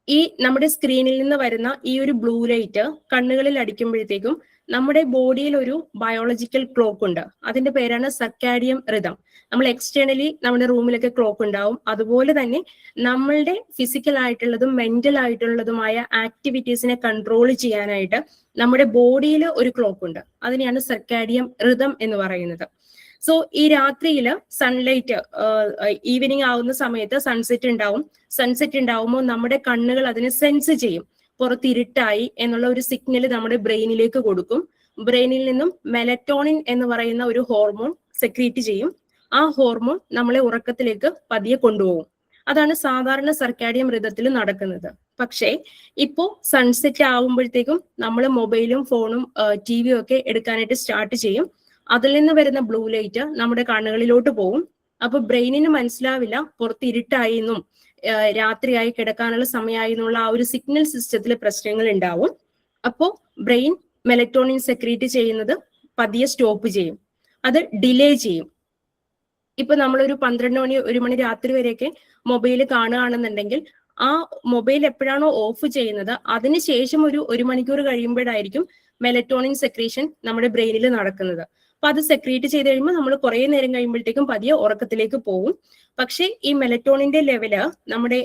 ഈ നമ്മുടെ സ്ക്രീനിൽ നിന്ന് വരുന്ന ഈ ഒരു ബ്ലൂ ലൈറ്റ് കണ്ണുകളിൽ അടിക്കുമ്പോഴത്തേക്കും നമ്മുടെ ബോഡിയിൽ ഒരു ബയോളജിക്കൽ ക്ലോക്ക് ഉണ്ട്. അതിന്റെ പേരാണ് സർക്കാഡിയം റിതം. നമ്മൾ എക്സ്റ്റേണലി നമ്മുടെ റൂമിലൊക്കെ ക്ലോക്ക് ഉണ്ടാവും. അതുപോലെ തന്നെ നമ്മളുടെ ഫിസിക്കൽ ആയിട്ടുള്ളതും മെന്റൽ ആയിട്ടുള്ളതുമായ ആക്ടിവിറ്റീസിനെ കൺട്രോൾ ചെയ്യാനായിട്ട് നമ്മുടെ ബോഡിയിൽ ഒരു ക്ലോക്ക് ഉണ്ട്. അതിനെയാണ് സർക്കാഡിയം റിതം എന്ന് പറയുന്നത്. സോ ഈ രാത്രിയിൽ സൺലൈറ്റ് ഈവനിങ് ആവുന്ന സമയത്ത് സൺസെറ്റ് ഉണ്ടാവും. സൺസെറ്റ് ഉണ്ടാവുമ്പോൾ നമ്മുടെ കണ്ണുകൾ അതിനെ സെൻസ് ചെയ്യും, പുറത്ത് ഇരുട്ടായി എന്നുള്ള ഒരു സിഗ്നൽ നമ്മുടെ ബ്രെയിനിലേക്ക് കൊടുക്കും. ബ്രെയിനിൽ നിന്നും മെലറ്റോണിൻ എന്ന് പറയുന്ന ഒരു ഹോർമോൺ സെക്രീറ്റ് ചെയ്യും. ആ ഹോർമോൺ നമ്മളെ ഉറക്കത്തിലേക്ക് പതിയെ കൊണ്ടുപോകും. അതാണ് സാധാരണ സർക്കാഡിയം റിതത്തിൽ നടക്കുന്നത്. പക്ഷേ ഇപ്പോ സൺസെറ്റ് ആവുമ്പോഴത്തേക്കും നമ്മൾ മൊബൈലും ഫോണും ടിവിയും ഒക്കെ എടുക്കാനായിട്ട് സ്റ്റാർട്ട് ചെയ്യും. അതിൽ നിന്ന് വരുന്ന ബ്ലൂ ലൈറ്റ് നമ്മുടെ കണ്ണുകളിലോട്ട് പോകും. അപ്പൊ ബ്രെയിനിന് മനസ്സിലാവില്ല പുറത്ത് ഇരുട്ടായി എന്നും രാത്രിയായി കിടക്കാനുള്ള സമയമായി എന്നുള്ള ആ ഒരു സിഗ്നൽ സിസ്റ്റത്തിൽ പ്രശ്നങ്ങൾ ഉണ്ടാവും. അപ്പോൾ ബ്രെയിൻ മെലറ്റോണിൻ സെക്രീറ്റ് ചെയ്യുന്നത് പതിയെ സ്റ്റോപ്പ് ചെയ്യും, അത് ഡിലേ ചെയ്യും. ഇപ്പൊ നമ്മളൊരു 12 മണി 1 മണി രാത്രി വരെയൊക്കെ മൊബൈൽ കാണുകയാണെന്നുണ്ടെങ്കിൽ ആ മൊബൈൽ എപ്പോഴാണോ ഓഫ് ചെയ്യുന്നത് അതിനുശേഷം ഒരു 1 മണിക്കൂർ കഴിയുമ്പോഴായിരിക്കും മെലറ്റോണിൻ സെക്രീഷൻ നമ്മുടെ ബ്രെയിനിൽ നടക്കുന്നത്. അപ്പൊ അത് സെക്രീറ്റ് ചെയ്ത് കഴിയുമ്പോൾ നമ്മൾ കുറെ നേരം കഴിയുമ്പോഴത്തേക്കും പതിയെ ഉറക്കത്തിലേക്ക് പോകും. പക്ഷെ ഈ മെലറ്റോണിന്റെ ലെവല് നമ്മുടെ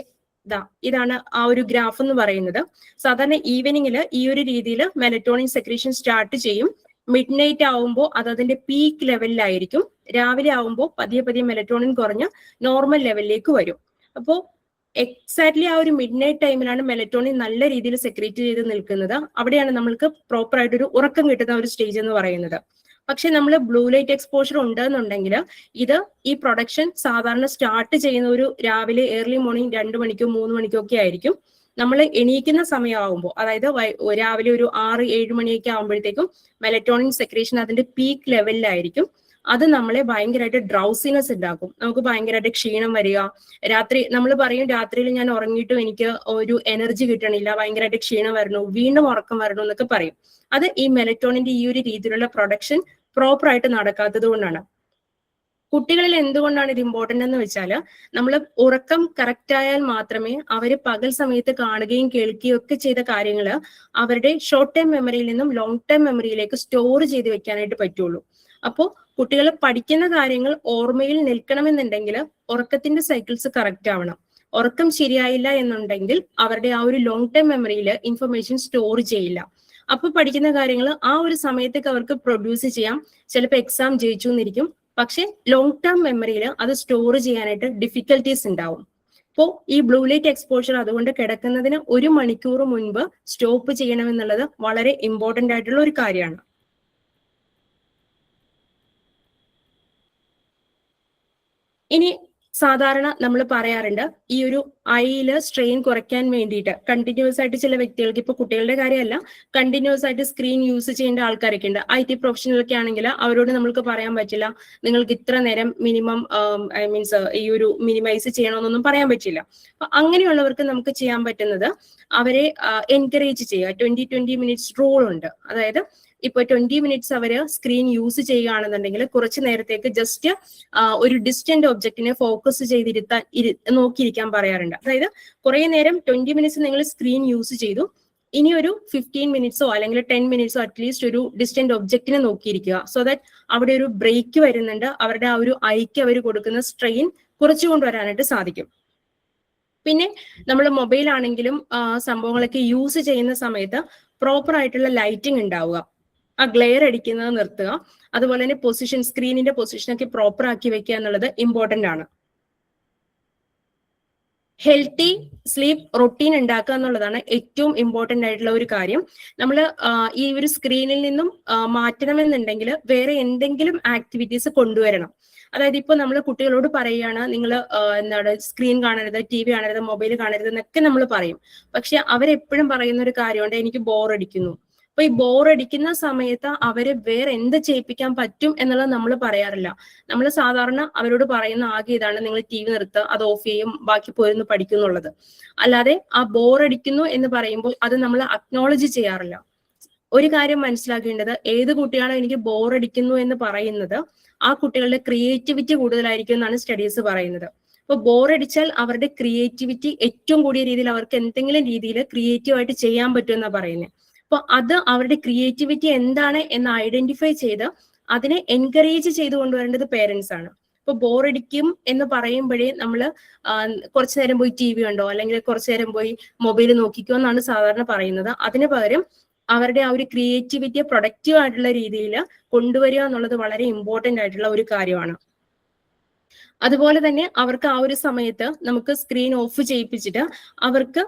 ഇതാണ് ആ ഒരു ഗ്രാഫ് എന്ന് പറയുന്നത്. സാധാരണ ഈവനിങ്ങില് ഈ ഒരു രീതിയിൽ മെലറ്റോണിൻ സെക്രീഷൻ സ്റ്റാർട്ട് ചെയ്യും. മിഡ് നൈറ്റ് ആവുമ്പോൾ അത് അതിന്റെ പീക്ക് ലെവലിലായിരിക്കും. രാവിലെ ആവുമ്പോൾ പതിയെ പതിയെ മെലറ്റോണിൻ കുറഞ്ഞ് നോർമൽ ലെവലിലേക്ക് വരും. അപ്പോൾ എക്സാക്ട്ലി ആ ഒരു മിഡ് നൈറ്റ് ടൈമിലാണ് മെലറ്റോണിൻ നല്ല രീതിയിൽ സെക്രീറ്റ് ചെയ്ത് നിൽക്കുന്നത്. അവിടെയാണ് നമ്മൾക്ക് പ്രോപ്പർ ആയിട്ടൊരു ഉറക്കം കിട്ടുന്ന ഒരു സ്റ്റേജ് എന്ന് പറയുന്നത്. പക്ഷെ നമ്മൾ ബ്ലൂ ലൈറ്റ് എക്സ്പോഷർ ഉണ്ടെന്നുണ്ടെങ്കിൽ ഈ പ്രൊഡക്ഷൻ സാധാരണ സ്റ്റാർട്ട് ചെയ്യുന്ന ഒരു രാവിലെ ഏർലി മോർണിംഗ് 2 മണിക്കോ 3 മണിക്കോ ഒക്കെ ആയിരിക്കും. നമ്മൾ എണീക്കുന്ന സമയമാകുമ്പോൾ, അതായത് രാവിലെ ഒരു 6-7 മണിയൊക്കെ ആകുമ്പോഴത്തേക്കും മെലറ്റോണിൻ സെക്രീഷൻ അതിന്റെ പീക്ക് ലെവലിലായിരിക്കും. അത് നമ്മളെ ഭയങ്കരമായിട്ട് ഡ്രൗസിനെസ് ഉണ്ടാക്കും. നമുക്ക് ഭയങ്കരമായിട്ട് ക്ഷീണം വരിക, രാത്രി നമ്മൾ പറയും രാത്രിയിൽ ഞാൻ ഉറങ്ങിയിട്ടും എനിക്ക് ഒരു എനർജി കിട്ടണില്ല, ഭയങ്കരമായിട്ട് ക്ഷീണം വരണു, വീണ്ടും ഉറക്കം വരണു എന്നൊക്കെ പറയും. അത് ഈ മെലറ്റോണിന്റെ ഈ ഒരു രീതിയിലുള്ള പ്രൊഡക്ഷൻ പ്രോപ്പർ ആയിട്ട് നടക്കാത്തത് കൊണ്ടാണ്. കുട്ടികളിൽ എന്തുകൊണ്ടാണ് ഇത് ഇമ്പോർട്ടന്റ് എന്ന് വെച്ചാൽ, നമ്മൾ ഉറക്കം കറക്റ്റ് ആയാൽ മാത്രമേ അവർ പകൽ സമയത്ത് കാണുകയും കേൾക്കുകയും ഒക്കെ ചെയ്ത കാര്യങ്ങൾ അവരുടെ ഷോർട്ട് ടൈം മെമ്മറിയിൽ നിന്നും ലോങ് ടൈം മെമ്മറിയിലേക്ക് സ്റ്റോർ ചെയ്ത് വെക്കാനായിട്ട് പറ്റുള്ളൂ. അപ്പോൾ കുട്ടികൾ പഠിക്കുന്ന കാര്യങ്ങൾ ഓർമ്മയിൽ നിൽക്കണമെന്നുണ്ടെങ്കിൽ ഉറക്കത്തിന്റെ സൈക്കിൾസ് കറക്റ്റ് ആവണം. ഉറക്കം ശരിയായില്ല എന്നുണ്ടെങ്കിൽ അവരുടെ ആ ഒരു ലോങ് ടൈം മെമ്മറിയിൽ ഇൻഫർമേഷൻ സ്റ്റോർ ചെയ്യില്ല. അപ്പൊ പഠിക്കുന്ന കാര്യങ്ങൾ ആ ഒരു സമയത്തേക്ക് അവർക്ക് പ്രൊഡ്യൂസ് ചെയ്യാം. ചിലപ്പോൾ എക്സാം ജയിച്ചു എന്നിരിക്കും, പക്ഷെ ലോങ് ടേം മെമ്മറിയിൽ അത് സ്റ്റോർ ചെയ്യാനായിട്ട് ഡിഫിക്കൽട്ടീസ് ഉണ്ടാവും. അപ്പോൾ ഈ ബ്ലൂ ലൈറ്റ് എക്സ്പോഷർ അതുകൊണ്ട് കിടക്കുന്നതിന് 1 മണിക്കൂർ മുൻപ് സ്റ്റോപ്പ് ചെയ്യണമെന്നുള്ളത് വളരെ ഇമ്പോർട്ടന്റ് ആയിട്ടുള്ള ഒരു കാര്യമാണ്. ഇനി സാധാരണ നമ്മൾ പറയാറുണ്ട് ഈ ഒരു ഐയില് സ്ട്രെയിൻ കുറയ്ക്കാൻ വേണ്ടിയിട്ട് കണ്ടിന്യൂസ് ആയിട്ട് ചില വ്യക്തികൾക്ക്, ഇപ്പൊ കുട്ടികളുടെ കാര്യമല്ല, കണ്ടിന്യൂസ് ആയിട്ട് സ്ക്രീൻ യൂസ് ചെയ്യേണ്ട ആൾക്കാരൊക്കെ ഉണ്ട്. IT പ്രൊഫഷണലൊക്കെ ആണെങ്കിൽ അവരോട് നമുക്ക് പറയാൻ പറ്റില്ല നിങ്ങൾക്ക് ഇത്ര നേരം മിനിമം ഈ ഒരു മിനിമൈസ് ചെയ്യണമെന്നൊന്നും പറയാൻ പറ്റില്ല. അപ്പൊ അങ്ങനെയുള്ളവർക്ക് നമുക്ക് ചെയ്യാൻ പറ്റുന്നത് അവരെ എൻകറേജ് ചെയ്യുക. 20-20 മിനിറ്റ്സ് റൂൾ ഉണ്ട്. അതായത് ഇപ്പൊ 20 മിനിറ്റ്സ് അവര് സ്ക്രീൻ യൂസ് ചെയ്യുകയാണെന്നുണ്ടെങ്കിൽ കുറച്ചു നേരത്തേക്ക് ജസ്റ്റ് ഒരു ഡിസ്റ്റന്റ് ഒബ്ജക്റ്റിനെ ഫോക്കസ് ചെയ്തിരുത്താൻ നോക്കിയിരിക്കാൻ പറയാറുണ്ട്. അതായത് കുറെ നേരം 20 മിനിറ്റ്സ് നിങ്ങൾ സ്ക്രീൻ യൂസ് ചെയ്തു, ഇനി ഒരു 15 മിനിറ്റ്സോ അല്ലെങ്കിൽ 10 മിനിറ്റ്സോ അറ്റ്ലീസ്റ്റ് ഒരു ഡിസ്റ്റന്റ് ഒബ്ജക്റ്റിനെ നോക്കിയിരിക്കുക. സോ ദാറ്റ് അവിടെ ഒരു ബ്രേക്ക് വരുന്നുണ്ട്, അവരുടെ ആ ഒരു ഐക്ക് അവർ കൊടുക്കുന്ന സ്ട്രെയിൻ കുറച്ചു കൊണ്ടുവരാനായിട്ട് സാധിക്കും. പിന്നെ നമ്മൾ മൊബൈൽ ആണെങ്കിലും സംഭവങ്ങളൊക്കെ യൂസ് ചെയ്യുന്ന സമയത്ത് പ്രോപ്പർ ആയിട്ടുള്ള ലൈറ്റിംഗ് ഉണ്ടാവുക, ആ ഗ്ലെയർ അടിക്കുന്നത് നിർത്തുക. അതുപോലെ തന്നെ പൊസിഷൻ, സ്ക്രീനിന്റെ പൊസിഷനൊക്കെ പ്രോപ്പർ ആക്കി വെക്കുക എന്നുള്ളത് ഇമ്പോർട്ടന്റ് ആണ്. ഹെൽത്തി സ്ലീപ്പ് റൊട്ടീൻ ഉണ്ടാക്കുക എന്നുള്ളതാണ് ഏറ്റവും ഇമ്പോർട്ടന്റ് ആയിട്ടുള്ള ഒരു കാര്യം. നമ്മൾ ഈ ഒരു സ്ക്രീനിൽ നിന്നും മാറ്റണമെന്നുണ്ടെങ്കിൽ വേറെ എന്തെങ്കിലും ആക്ടിവിറ്റീസ് കൊണ്ടുവരണം. അതായത് ഇപ്പൊ നമ്മൾ കുട്ടികളോട് പറയുകയാണ് നിങ്ങൾ എന്താണ് സ്ക്രീൻ കാണരുത്, TV കാണരുത്, മൊബൈൽ കാണരുത് എന്നൊക്കെ നമ്മൾ പറയും. പക്ഷെ അവരെപ്പോഴും പറയുന്ന ഒരു കാര്യമുണ്ട്, എനിക്ക് ബോറടിക്കുന്നു. അപ്പൊ ഈ ബോറടിക്കുന്ന സമയത്ത് അവര് വേറെ എന്ത് ചെയ്യിപ്പിക്കാൻ പറ്റും എന്നുള്ളത് നമ്മൾ പറയാറില്ല. നമ്മൾ സാധാരണ അവരോട് പറയുന്ന ആകെ ഇതാണ്, നിങ്ങൾ TV നിർത്തുക, അത് ഓഫ് ചെയ്യും, ബാക്കി പോയിരുന്നു പഠിക്കുന്നുള്ളത്. അല്ലാതെ ആ ബോറടിക്കുന്നു എന്ന് പറയുമ്പോൾ അത് നമ്മൾ അക്നോളജ് ചെയ്യാറില്ല. ഒരു കാര്യം മനസ്സിലാക്കേണ്ടത്, ഏത് കുട്ടിയാണോ എനിക്ക് ബോറടിക്കുന്നു എന്ന് പറയുന്നത് ആ കുട്ടികളുടെ ക്രിയേറ്റിവിറ്റി കൂടുതലായിരിക്കും എന്നാണ് സ്റ്റഡീസ് പറയുന്നത്. അപ്പൊ ബോറടിച്ചാൽ അവരുടെ ക്രിയേറ്റിവിറ്റി ഏറ്റവും കൂടിയ രീതിയിൽ അവർക്ക് എന്തെങ്കിലും രീതിയിൽ ക്രിയേറ്റീവ് ആയിട്ട് ചെയ്യാൻ പറ്റുമെന്നാണ് പറയുന്നത്. അപ്പൊ അത് അവരുടെ ക്രിയേറ്റിവിറ്റി എന്താണ് എന്ന് ഐഡന്റിഫൈ ചെയ്ത് അതിനെ എൻകറേജ് ചെയ്ത് കൊണ്ടുവരേണ്ടത് പേരൻസ് ആണ്. ഇപ്പൊ ബോറടിക്കും എന്ന് പറയുമ്പോഴേ നമ്മൾ കുറച്ചു നേരം പോയി TV കണ്ടോ അല്ലെങ്കിൽ കുറച്ചു നേരം പോയി മൊബൈൽ നോക്കിക്കോ എന്നാണ് സാധാരണ പറയുന്നത്. അതിന് പകരം അവരുടെ ആ ഒരു ക്രിയേറ്റിവിറ്റിയെ പ്രൊഡക്റ്റീവ് ആയിട്ടുള്ള രീതിയിൽ കൊണ്ടുവരിക എന്നുള്ളത് വളരെ ഇമ്പോർട്ടന്റ് ആയിട്ടുള്ള ഒരു കാര്യമാണ്. അതുപോലെ തന്നെ അവർക്ക് ആ ഒരു സമയത്ത് നമുക്ക് സ്ക്രീൻ ഓഫ് ചെയ്യിപ്പിച്ചിട്ട്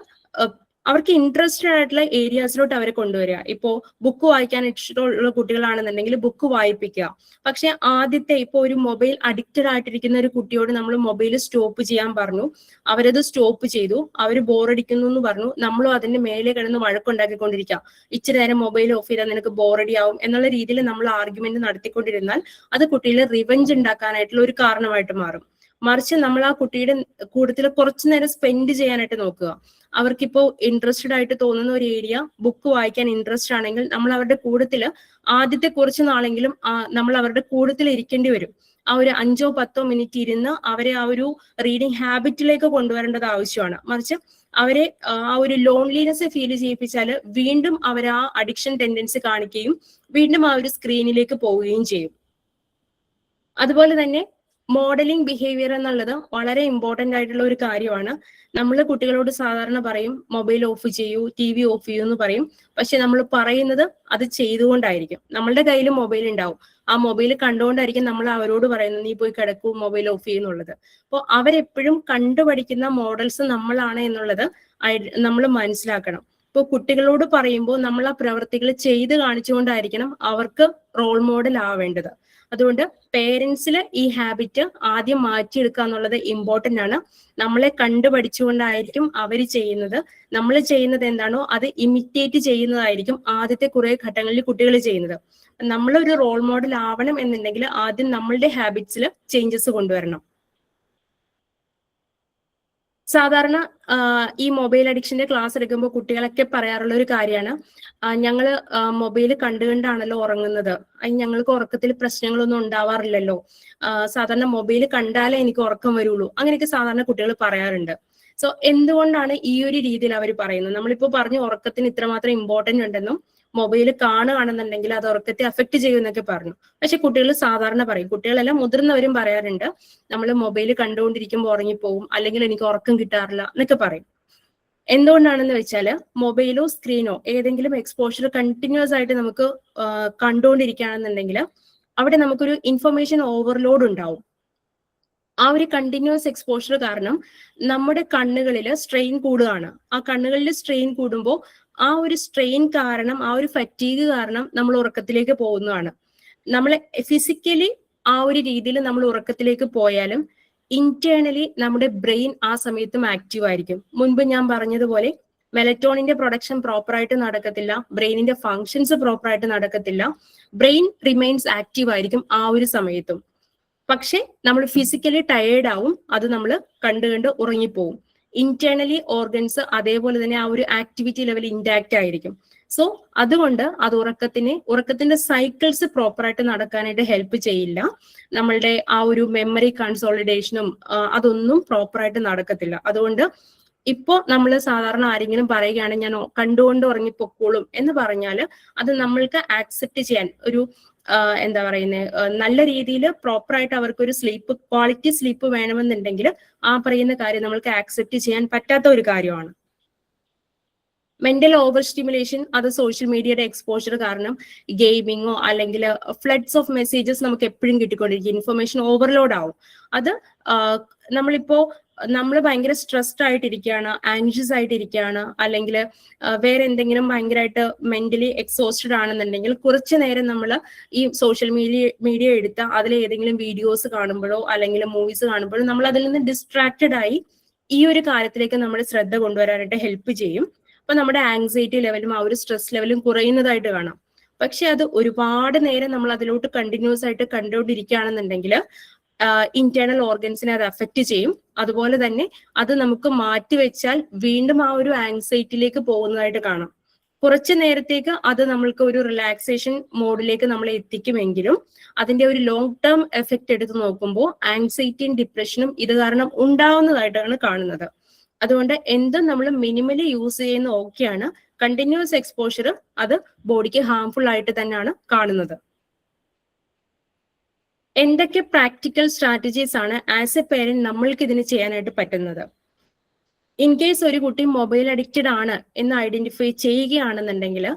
അവർക്ക് ഇൻട്രസ്റ്റഡ് ആയിട്ടുള്ള ഏരിയാസിലോട്ട് അവരെ കൊണ്ടുവരിക. ഇപ്പോ ബുക്ക് വായിക്കാൻ ഇഷ്ടമുള്ള കുട്ടികളാണെന്നുണ്ടെങ്കിൽ ബുക്ക് വായിപ്പിക്കുക. പക്ഷെ ആദ്യത്തെ ഇപ്പൊ ഒരു മൊബൈൽ അഡിക്റ്റഡ് ആയിട്ടിരിക്കുന്ന ഒരു കുട്ടിയോട് നമ്മൾ മൊബൈൽ സ്റ്റോപ്പ് ചെയ്യാൻ പറഞ്ഞു, അവരത് സ്റ്റോപ്പ് ചെയ്തു, അവർ ബോറടിക്കുന്നു എന്ന് പറഞ്ഞു, നമ്മളും അതിന്റെ മേലെ കിടന്ന് വഴക്കുണ്ടാക്കിക്കൊണ്ടിരിക്കുക. ഇച്ചിരി നേരം മൊബൈൽ ഓഫ് ചെയ്താൽ നിനക്ക് ബോറടി ആവും എന്നുള്ള രീതിയിൽ നമ്മൾ ആർഗ്യുമെന്റ് നടത്തിക്കൊണ്ടിരുന്നാൽ അത് കുട്ടികളെ റിവെഞ്ച് ഉണ്ടാക്കാനായിട്ടുള്ള ഒരു കാരണമായിട്ട് മാറും. മറിച്ച് നമ്മൾ ആ കുട്ടിയുടെ കൂട്ടത്തിൽ കുറച്ചു നേരം സ്പെൻഡ് ചെയ്യാനായിട്ട് നോക്കുക. അവർക്കിപ്പോ ഇൻട്രസ്റ്റഡ് ആയിട്ട് തോന്നുന്ന ഒരു ഏരിയ, ബുക്ക് വായിക്കാൻ ഇൻട്രസ്റ്റ് ആണെങ്കിൽ നമ്മൾ അവരുടെ കൂട്ടത്തിൽ ആദ്യത്തെ കുറച്ച് നാളെങ്കിലും നമ്മൾ അവരുടെ കൂട്ടത്തിൽ ഇരിക്കേണ്ടി വരും. ആ ഒരു 5-10 മിനിറ്റ് ഇരുന്ന് അവരെ ആ ഒരു റീഡിങ് ഹാബിറ്റിലേക്ക് കൊണ്ടുവരേണ്ടത് ആവശ്യമാണ്. മറിച്ച് അവരെ ആ ഒരു ലോൺലിനെസ് ഫീൽ ചെയ്യിപ്പിച്ചാൽ വീണ്ടും അവർ ആ അഡിക്ഷൻ ടെൻഡൻസി കാണിക്കുകയും വീണ്ടും ആ ഒരു സ്ക്രീനിലേക്ക് പോവുകയും ചെയ്യും. അതുപോലെ തന്നെ മോഡലിംഗ് ബിഹേവിയർ എന്നുള്ളത് വളരെ ഇമ്പോർട്ടന്റ് ആയിട്ടുള്ള ഒരു കാര്യമാണ്. നമ്മൾ കുട്ടികളോട് സാധാരണ പറയും മൊബൈൽ ഓഫ് ചെയ്യൂ, TV ഓഫ് ചെയ്യൂ എന്ന് പറയും. പക്ഷെ നമ്മൾ പറയുന്നത് അത് ചെയ്തുകൊണ്ടായിരിക്കും. നമ്മളുടെ കയ്യിൽ മൊബൈൽ ഉണ്ടാവും, ആ മൊബൈൽ കണ്ടുകൊണ്ടായിരിക്കും നമ്മൾ അവരോട് പറയുന്നത് നീ പോയി കിടക്കൂ, മൊബൈൽ ഓഫ് ചെയ്യുന്നുള്ളത്. അപ്പോൾ അവരെപ്പോഴും കണ്ടുപഠിക്കുന്ന മോഡൽസ് നമ്മളാണ് എന്നുള്ളത് നമ്മൾ മനസ്സിലാക്കണം. ഇപ്പോൾ കുട്ടികളോട് പറയുമ്പോൾ നമ്മൾ ആ പ്രവർത്തികൾ ചെയ്ത് കാണിച്ചുകൊണ്ടായിരിക്കണം അവർക്ക് റോൾ മോഡൽ ആവേണ്ടത്. അതുകൊണ്ട് പേരൻസിൽ ഈ ഹാബിറ്റ് ആദ്യം മാറ്റിയെടുക്കുക എന്നുള്ളത് ഇമ്പോർട്ടന്റ് ആണ്. നമ്മളെ കണ്ടുപഠിച്ചുകൊണ്ടായിരിക്കും അവർ ചെയ്യുന്നത്. നമ്മൾ ചെയ്യുന്നത് എന്താണോ അത് ഇമിറ്റേറ്റ് ചെയ്യുന്നതായിരിക്കും ആദ്യത്തെ കുറെ ഘട്ടങ്ങളിൽ കുട്ടികൾ ചെയ്യുന്നത്. നമ്മളൊരു റോൾ മോഡൽ ആവണം എന്നുണ്ടെങ്കിൽ ആദ്യം നമ്മളുടെ ഹാബിറ്റ്സിൽ ചേഞ്ചസ് കൊണ്ടുവരണം. സാധാരണ ഈ മൊബൈൽ അഡിക്ഷന്റെ ക്ലാസ് എടുക്കുമ്പോൾ കുട്ടികളൊക്കെ പറയാറുള്ള ഒരു കാര്യമാണ്, ഞങ്ങൾ മൊബൈൽ കണ്ടുകൊണ്ടാണല്ലോ ഉറങ്ങുന്നത്, ഞങ്ങൾക്ക് ഉറക്കത്തിൽ പ്രശ്നങ്ങളൊന്നും ഉണ്ടാവാറില്ലല്ലോ, സാധാരണ മൊബൈൽ കണ്ടാലേ എനിക്ക് ഉറക്കം വരുള്ളൂ, അങ്ങനെയൊക്കെ സാധാരണ കുട്ടികൾ പറയാറുണ്ട്. സോ എന്തുകൊണ്ടാണ് ഈ ഒരു രീതിയിൽ അവർ പറയുന്നത്? നമ്മളിപ്പോ പറഞ്ഞു ഉറക്കത്തിന് ഇത്രമാത്രം ഇമ്പോർട്ടന്റ് ഉണ്ടെന്നും മൊബൈൽ കാണുകയാണെന്നുണ്ടെങ്കിൽ അത് ഉറക്കത്തെ അഫക്ട് ചെയ്യുമെന്നൊക്കെ പറഞ്ഞു. പക്ഷെ കുട്ടികൾ സാധാരണ പറയും, കുട്ടികളെല്ലാം മുതിർന്നവരും പറയാറുണ്ട്, നമ്മൾ മൊബൈൽ കണ്ടുകൊണ്ടിരിക്കുമ്പോൾ ഉറങ്ങിപ്പോവും, അല്ലെങ്കിൽ എനിക്ക് ഉറക്കം കിട്ടാറില്ല എന്നൊക്കെ പറയും. എന്തുകൊണ്ടാണെന്ന് വെച്ചാല് മൊബൈലോ സ്ക്രീനോ ഏതെങ്കിലും എക്സ്പോഷർ കണ്ടിന്യൂസ് ആയിട്ട് നമുക്ക് കണ്ടുകൊണ്ടിരിക്കുകയാണെന്നുണ്ടെങ്കിൽ അവിടെ നമുക്കൊരു ഇൻഫർമേഷൻ ഓവർലോഡ് ഉണ്ടാവും. ആ ഒരു കണ്ടിന്യൂസ് എക്സ്പോഷർ കാരണം നമ്മുടെ കണ്ണുകളിൽ സ്ട്രെയിൻ കൂടുകയാണ്. ആ കണ്ണുകളിൽ സ്ട്രെയിൻ കൂടുമ്പോൾ ആ ഒരു സ്ട്രെയിൻ കാരണം, ആ ഒരു ഫറ്റീഗ് കാരണം നമ്മൾ ഉറക്കത്തിലേക്ക് പോകുന്നതാണ്. നമ്മൾ ഫിസിക്കലി ആ ഒരു രീതിയിൽ നമ്മൾ ഉറക്കത്തിലേക്ക് പോയാലും ഇന്റേണലി നമ്മുടെ ബ്രെയിൻ ആ സമയത്തും ആക്റ്റീവ് ആയിരിക്കും. മുൻപ് ഞാൻ പറഞ്ഞതുപോലെ മെലറ്റോണിന്റെ പ്രൊഡക്ഷൻ പ്രോപ്പറായിട്ട് നടക്കത്തില്ല, ബ്രെയിനിന്റെ ഫങ്ഷൻസ് പ്രോപ്പറായിട്ട് നടക്കത്തില്ല, ബ്രെയിൻ റിമെയിൻസ് ആക്റ്റീവ് ആയിരിക്കും ആ ഒരു സമയത്തും. പക്ഷെ നമ്മൾ ഫിസിക്കലി ടയേർഡ് ആവും, അത് നമ്മൾ കണ്ട് ഉറങ്ങിപ്പോവും. ഇന്റേണലി ഓർഗൻസ് അതേപോലെ തന്നെ ആ ഒരു ആക്ടിവിറ്റി ലെവൽ ഇൻടാക്റ്റ് ആയിരിക്കും. സോ അതുകൊണ്ട് അത് ഉറക്കത്തിന്റെ സൈക്കിൾസ് പ്രോപ്പറായിട്ട് നടക്കാനായിട്ട് ഹെൽപ്പ് ചെയ്യില്ല. നമ്മളുടെ ആ ഒരു മെമ്മറി കൺസോളിഡേഷനും അതൊന്നും പ്രോപ്പറായിട്ട് നടക്കത്തില്ല. അതുകൊണ്ട് ഇപ്പോ നമ്മൾ സാധാരണ ആരെങ്കിലും പറയുകയാണെങ്കിൽ ഞാൻ കണ്ടുകൊണ്ട് ഉറങ്ങിപ്പൊക്കോളും എന്ന് പറഞ്ഞാൽ അത് നമ്മൾക്ക് ആക്സെപ്റ്റ് ചെയ്യാൻ ഒരു എന്താ പറയുന്നത്, നല്ല രീതിയിൽ പ്രോപ്പറായിട്ട് അവർക്കൊരു സ്ലീപ്പ്, ക്വാളിറ്റി സ്ലീപ്പ് വേണമെന്നുണ്ടെങ്കിൽ ആ പറയുന്ന കാര്യം നമ്മൾക്ക് ആക്സെപ്റ്റ് ചെയ്യാൻ പറ്റാത്ത ഒരു കാര്യമാണ്. മെന്റൽ ഓവർ സ്റ്റിമുലേഷൻ, അത് സോഷ്യൽ മീഡിയയുടെ എക്സ്പോഷർ കാരണം ഗെയിമിങ്ങോ അല്ലെങ്കിൽ ഫ്ലഡ്സ് ഓഫ് മെസ്സേജസ് നമുക്ക് എപ്പോഴും കിട്ടിക്കൊണ്ടിരിക്കും, ഇൻഫർമേഷൻ ഓവർലോഡ് ആവും. അത് നമ്മൾ ഭയങ്കര സ്ട്രെസ്ഡ് ആയിട്ടിരിക്കുകയാണ്, ആൻഷ്യസ് ആയിട്ടിരിക്കുകയാണ്, അല്ലെങ്കിൽ വേറെ എന്തെങ്കിലും ഭയങ്കരമായിട്ട് മെന്റലി എക്സോസ്റ്റഡ് ആണെന്നുണ്ടെങ്കിൽ കുറച്ചു നേരം നമ്മൾ ഈ സോഷ്യൽ മീഡിയ എടുത്ത് അതിൽ ഏതെങ്കിലും വീഡിയോസ് കാണുമ്പോഴോ അല്ലെങ്കിൽ മൂവീസ് കാണുമ്പോഴോ നമ്മൾ അതിൽ നിന്ന് ഡിസ്ട്രാക്റ്റഡ് ആയി ഈ ഒരു കാര്യത്തിലേക്ക് നമ്മുടെ ശ്രദ്ധ കൊണ്ടുവരാനായിട്ട് ഹെൽപ്പ് ചെയ്യും. അപ്പൊ നമ്മുടെ ആങ്സൈറ്റി ലെവലും ആ ഒരു സ്ട്രെസ് ലെവലും കുറയുന്നതായിട്ട് കാണാം. പക്ഷെ അത് ഒരുപാട് നേരം നമ്മൾ അതിലോട്ട് കണ്ടിന്യൂസ് ആയിട്ട് കണ്ടുകൊണ്ടിരിക്കുകയാണെന്നുണ്ടെങ്കിൽ ഇന്റേണൽ ഓർഗൻസിനെ അത് അഫക്റ്റ് ചെയ്യും. അതുപോലെ തന്നെ അത് നമുക്ക് മാറ്റിവെച്ചാൽ വീണ്ടും ആ ഒരു ആങ്സൈറ്റിയിലേക്ക് പോകുന്നതായിട്ട് കാണാം. കുറച്ചു നേരത്തേക്ക് അത് നമ്മൾക്ക് ഒരു റിലാക്സേഷൻ മോഡിലേക്ക് നമ്മളെ എത്തിക്കുമെങ്കിലും അതിന്റെ ഒരു ലോങ് ടേം എഫക്റ്റ് എടുത്ത് നോക്കുമ്പോൾ ആങ്സൈറ്റിയും ഡിപ്രഷനും ഇത് കാരണം ഉണ്ടാവുന്നതായിട്ടാണ് കാണുന്നത്. അതുകൊണ്ട് എന്തും നമ്മൾ മിനിമലി യൂസ് ചെയ്യുന്ന ഓക്കെയാണ്. കണ്ടിന്യൂസ് എക്സ്പോഷർ അത് ബോഡിക്ക് ഹാംഫുൾ ആയിട്ട് തന്നെയാണ് കാണുന്നത്. എന്തൊക്കെ പ്രാക്ടിക്കൽ സ്ട്രാറ്റജീസ് ആണ് ആസ് എ പേരന്റ് നമ്മൾക്ക് ഇതിന് ചെയ്യാനായിട്ട് പറ്റുന്നത്? ഇൻ കേസ് ഒരു കുട്ടി മൊബൈൽ അഡിക്റ്റഡ് ആണ് എന്ന് ഐഡന്റിഫൈ ചെയ്യുകയാണെന്നുണ്ടെങ്കിൽ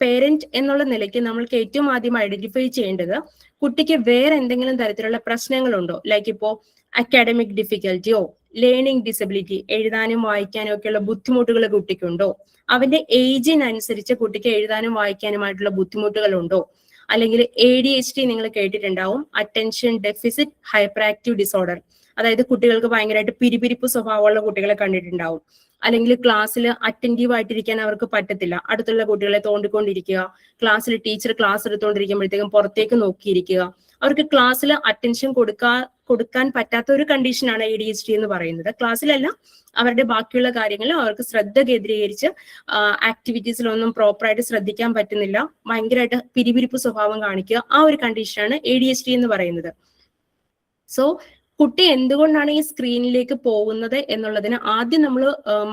പേരന്റ് എന്നുള്ള നിലയ്ക്ക് നമ്മൾക്ക് ഏറ്റവും ആദ്യം ഐഡന്റിഫൈ ചെയ്യേണ്ടത് കുട്ടിക്ക് വേറെ എന്തെങ്കിലും തരത്തിലുള്ള പ്രശ്നങ്ങളുണ്ടോ, ലൈക്ക് ഇപ്പോ അക്കാഡമിക് ഡിഫിക്കൽറ്റിയോ ലേണിംഗ് ഡിസബിലിറ്റി, എഴുതാനും വായിക്കാനും ഒക്കെയുള്ള ബുദ്ധിമുട്ടുകൾ കുട്ടിക്കുണ്ടോ, അവന്റെ ഏജിനനുസരിച്ച് കുട്ടിക്ക് എഴുതാനും വായിക്കാനുമായിട്ടുള്ള ബുദ്ധിമുട്ടുകളുണ്ടോ, അല്ലെങ്കിൽ ADHD നിങ്ങൾ കേട്ടിട്ടുണ്ടാവും, attention deficit hyper active disorder, അതായത് കുട്ടികൾക്ക് ഭയങ്കരമായിട്ട് പിരിപിരിപ്പ് സ്വഭാവമുള്ള കുട്ടികളെ കണ്ടിട്ടുണ്ടാവും. അല്ലെങ്കിൽ ക്ലാസ്സിൽ അറ്റൻറ്റീവ് ആയിട്ടിരിക്കാൻ അവർക്ക് പറ്റത്തില്ല, അടുത്തുള്ള കുട്ടികളെ തോണ്ടിക്കൊണ്ടിരിക്കുക, ക്ലാസ്സിൽ ടീച്ചർ ക്ലാസ് എടുത്തുകൊണ്ടിരിക്കുമ്പോഴത്തേക്കും പുറത്തേക്ക് നോക്കിയിരിക്കുക, അവർക്ക് ക്ലാസ്സിൽ അറ്റൻഷൻ കൊടുക്കാൻ പറ്റാത്ത ഒരു കണ്ടീഷനാണ് ADHD എന്ന് പറയുന്നത്. ക്ലാസ്സിലല്ല, അവരുടെ ബാക്കിയുള്ള കാര്യങ്ങളിൽ അവർക്ക് ശ്രദ്ധ കേന്ദ്രീകരിച്ച് ആക്ടിവിറ്റീസിലൊന്നും പ്രോപ്പറായിട്ട് ശ്രദ്ധിക്കാൻ പറ്റുന്നില്ല, ഭയങ്കരമായിട്ട് പിരിപിരിപ്പ് സ്വഭാവം കാണിക്കുക, ആ ഒരു കണ്ടീഷനാണ് ADHD എന്ന് പറയുന്നത്. സോ കുട്ടി എന്തുകൊണ്ടാണ് ഈ സ്ക്രീനിലേക്ക് പോകുന്നത് എന്നുള്ളതിന് ആദ്യം നമ്മൾ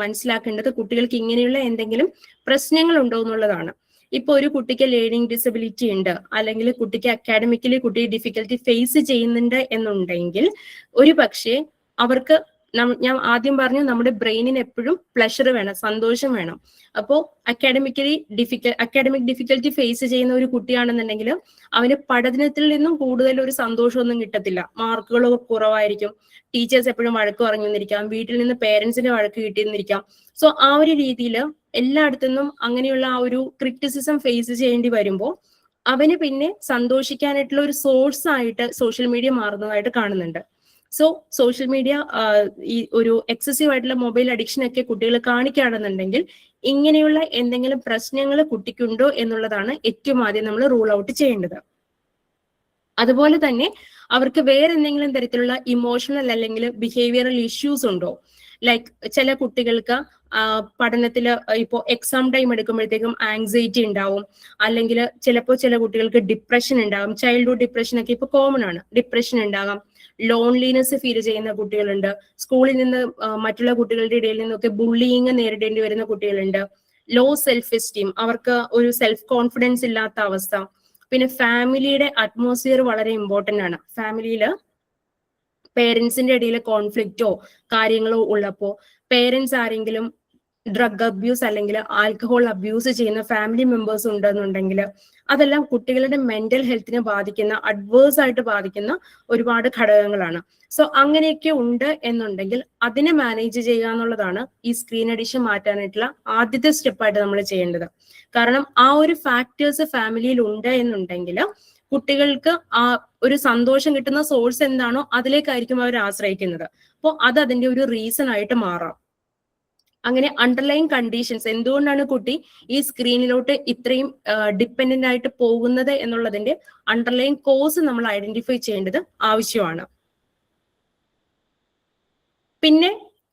മനസ്സിലാക്കേണ്ടത് കുട്ടികൾക്ക് ഇങ്ങനെയുള്ള എന്തെങ്കിലും പ്രശ്നങ്ങൾ ഉണ്ടോ എന്നുള്ളതാണ്. ഇപ്പൊ ഒരു കുട്ടിക്ക് ലേണിംഗ് ഡിസബിലിറ്റി ഉണ്ട്, അല്ലെങ്കിൽ കുട്ടിക്ക് അക്കാഡമിക്കലി കുട്ടി ഡിഫിക്കൽറ്റി ഫേസ് ചെയ്യുന്നുണ്ട് എന്നുണ്ടെങ്കിൽ ഒരു പക്ഷേ അവർക്ക് ഞാൻ ആദ്യം പറഞ്ഞു നമ്മുടെ ബ്രെയിനിന് എപ്പോഴും പ്ലഷർ വേണം, സന്തോഷം വേണം. അപ്പോൾ അക്കാഡമിക് ഡിഫിക്കൽറ്റി ഫേസ് ചെയ്യുന്ന ഒരു കുട്ടിയാണെന്നുണ്ടെങ്കിൽ അവന് പഠനത്തിൽ നിന്നും കൂടുതൽ ഒരു സന്തോഷമൊന്നും കിട്ടത്തില്ല, മാർക്കുകൾ കുറവായിരിക്കും, ടീച്ചേഴ്സ് എപ്പോഴും വഴക്ക് പറഞ്ഞു തന്നിരിക്കാം, വീട്ടിൽ നിന്ന് പേരൻസിന്റെ വഴക്ക് കിട്ടിയിരുന്നിരിക്കാം. സോ ആ ഒരു രീതിയിൽ എല്ലായിടത്തുനിന്നും അങ്ങനെയുള്ള ആ ഒരു ക്രിറ്റിസിസം ഫേസ് ചെയ്യേണ്ടി വരുമ്പോൾ അവന് പിന്നെ സന്തോഷിക്കാനായിട്ടുള്ള ഒരു സോഴ്സ് ആയിട്ട് സോഷ്യൽ മീഡിയ മാറുന്നതായിട്ട് കാണുന്നുണ്ട്. സോ സോഷ്യൽ മീഡിയ ഈ ഒരു എക്സസീവ് ആയിട്ടുള്ള മൊബൈൽ അഡിക്ഷൻ ഒക്കെ കുട്ടികൾ കാണിക്കുകയാണെന്നുണ്ടെങ്കിൽ ഇങ്ങനെയുള്ള എന്തെങ്കിലും പ്രശ്നങ്ങൾ കുട്ടിക്കുണ്ടോ എന്നുള്ളതാണ് ഏറ്റവും ആദ്യം നമ്മൾ റൂൾ ഔട്ട് ചെയ്യേണ്ടത്. അതുപോലെ തന്നെ അവർക്ക് വേറെ എന്തെങ്കിലും തരത്തിലുള്ള ഇമോഷണൽ അല്ലെങ്കിൽ ബിഹേവിയറൽ ഇഷ്യൂസ് ഉണ്ടോ? ലൈക്ക് ചില കുട്ടികൾക്ക് പഠനത്തിൽ ഇപ്പോൾ എക്സാം ടൈം എടുക്കുമ്പോഴത്തേക്കും ആങ്സൈറ്റി ഉണ്ടാവും, അല്ലെങ്കിൽ ചിലപ്പോൾ ചില കുട്ടികൾക്ക് ഡിപ്രഷൻ ഉണ്ടാകും. ചൈൽഡ്ഹുഡ് ഡിപ്രഷൻ ഒക്കെ ഇപ്പൊ കോമൺ ആണ്. ഡിപ്രഷൻ ഉണ്ടാകാം, ലോൺലിനെസ് ഫീൽ ചെയ്യുന്ന കുട്ടികളുണ്ട്, സ്കൂളിൽ നിന്ന് മറ്റുള്ള കുട്ടികളുടെ ഇടയിൽ നിന്നൊക്കെ ബുള്ളിയിങ് നേരിടേണ്ടി വരുന്ന കുട്ടികളുണ്ട്, ലോ സെൽഫ് എസ്റ്റീം, അവർക്ക് ഒരു സെൽഫ് കോൺഫിഡൻസ് ഇല്ലാത്ത അവസ്ഥ. പിന്നെ ഫാമിലിയുടെ അറ്റ്മോസ്ഫിയർ വളരെ ഇമ്പോർട്ടന്റ് ആണ്. ഫാമിലിയിൽ പേരൻസിന്റെ ഇടയിൽ കോൺഫ്ലിക്റ്റോ കാര്യങ്ങളോ ഉള്ളപ്പോ പേരൻസ് ആരെങ്കിലും ഡ്രഗ് അബ്യൂസ് അല്ലെങ്കിൽ ആൽക്കഹോൾ അബ്യൂസ് ചെയ്യുന്ന ഫാമിലി മെമ്പേഴ്സ് ഉണ്ടെന്നുണ്ടെങ്കിൽ അതെല്ലാം കുട്ടികളുടെ മെന്റൽ ഹെൽത്തിനെ ബാധിക്കുന്ന, അഡ്വേഴ്സ് ആയിട്ട് ബാധിക്കുന്ന ഒരുപാട് ഘടകങ്ങളാണ്. സോ അങ്ങനെയൊക്കെ ഉണ്ട് എന്നുണ്ടെങ്കിൽ അതിനെ മാനേജ് ചെയ്യുക എന്നുള്ളതാണ് ഈ സ്ക്രീൻ അഡിക്ഷൻ മാറ്റാനായിട്ടുള്ള ആദ്യത്തെ സ്റ്റെപ്പായിട്ട് നമ്മൾ ചെയ്യേണ്ടത്. കാരണം ആ ഒരു ഫാക്ടേഴ്സ് ഫാമിലിയിൽ ഉണ്ട് എന്നുണ്ടെങ്കിൽ കുട്ടികൾക്ക് ആ ഒരു സന്തോഷം കിട്ടുന്ന സോഴ്സ് എന്താണോ അതിലേക്കായിരിക്കും അവർ ആശ്രയിക്കുന്നത്. അപ്പോൾ അത് അതിന്റെ ഒരു റീസൺ ആയിട്ട് മാറാം. അങ്ങനെ അണ്ടർലൈൻ കണ്ടീഷൻസ്, എന്തുകൊണ്ടാണ് കുട്ടി ഈ സ്ക്രീനിലോട്ട് ഇത്രയും ഡിപ്പെൻഡന്റ് ആയിട്ട് പോകുന്നത് എന്നുള്ളതിന്റെ അണ്ടർലൈൻ കോസ് നമ്മൾ ഐഡന്റിഫൈ ചെയ്യേണ്ടത് ആവശ്യമാണ്. പിന്നെ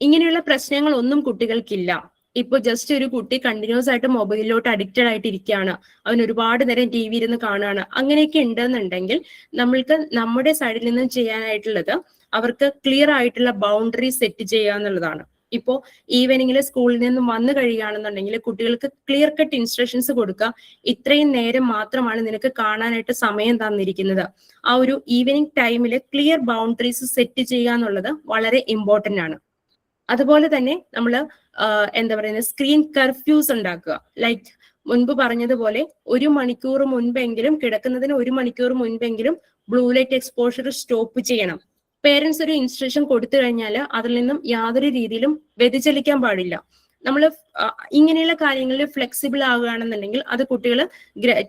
ഇങ്ങനെയുള്ള പ്രശ്നങ്ങൾ ഒന്നും കുട്ടികൾക്കില്ല. ഇപ്പൊ ജസ്റ്റ് ഒരു കുട്ടി കണ്ടിന്യൂസ് ആയിട്ട് മൊബൈലിലോട്ട് അഡിക്റ്റഡ് ആയിട്ട് ഇരിക്കുകയാണ്, അവൻ ഒരുപാട് നേരം ടി വി ഇരുന്ന് കാണുകയാണ്, അങ്ങനെയൊക്കെ ഉണ്ടെന്നുണ്ടെങ്കിൽ നമ്മൾക്ക് നമ്മുടെ സൈഡിൽ നിന്നും ചെയ്യാനായിട്ടുള്ളത് അവർക്ക് ക്ലിയർ ആയിട്ടുള്ള ബൗണ്ടറി സെറ്റ് ചെയ്യുക എന്നുള്ളതാണ്. ഇപ്പോ ഈവനിങ്ങിൽ സ്കൂളിൽ നിന്നും വന്നു കഴിയുകയാണെന്നുണ്ടെങ്കിൽ കുട്ടികൾക്ക് ക്ലിയർ കട്ട് ഇൻസ്ട്രക്ഷൻസ് കൊടുക്കുക. ഇത്രയും നേരം മാത്രമാണ് നിനക്ക് കാണാനായിട്ട് സമയം തന്നിരിക്കുന്നത്. ആ ഒരു ഈവനിങ് ടൈമിൽ ക്ലിയർ ബൗണ്ടറീസ് സെറ്റ് ചെയ്യുക എന്നുള്ളത് വളരെ ഇമ്പോർട്ടന്റ് ആണ്. അതുപോലെ തന്നെ നമ്മൾ എന്താ പറയുന്നത്, സ്ക്രീൻ കർഫ്യൂസ് ഉണ്ടാക്കുക. ലൈക്ക് മുൻപ് പറഞ്ഞതുപോലെ 1 മണിക്കൂർ മുൻപെങ്കിലും, കിടക്കുന്നതിന് 1 മണിക്കൂർ മുൻപെങ്കിലും ബ്ലൂ ലൈറ്റ് എക്സ്പോഷർ സ്റ്റോപ്പ് ചെയ്യണം. പേരൻസ് ഒരു ഇൻസ്ട്രക്ഷൻ കൊടുത്തു കഴിഞ്ഞാൽ അതിൽ നിന്നും യാതൊരു രീതിയിലും വ്യതിചലിക്കാൻ പാടില്ല. നമ്മൾ ഇങ്ങനെയുള്ള കാര്യങ്ങളിൽ ഫ്ലെക്സിബിൾ ആവുകയാണെന്നുണ്ടെങ്കിൽ അത് കുട്ടികൾ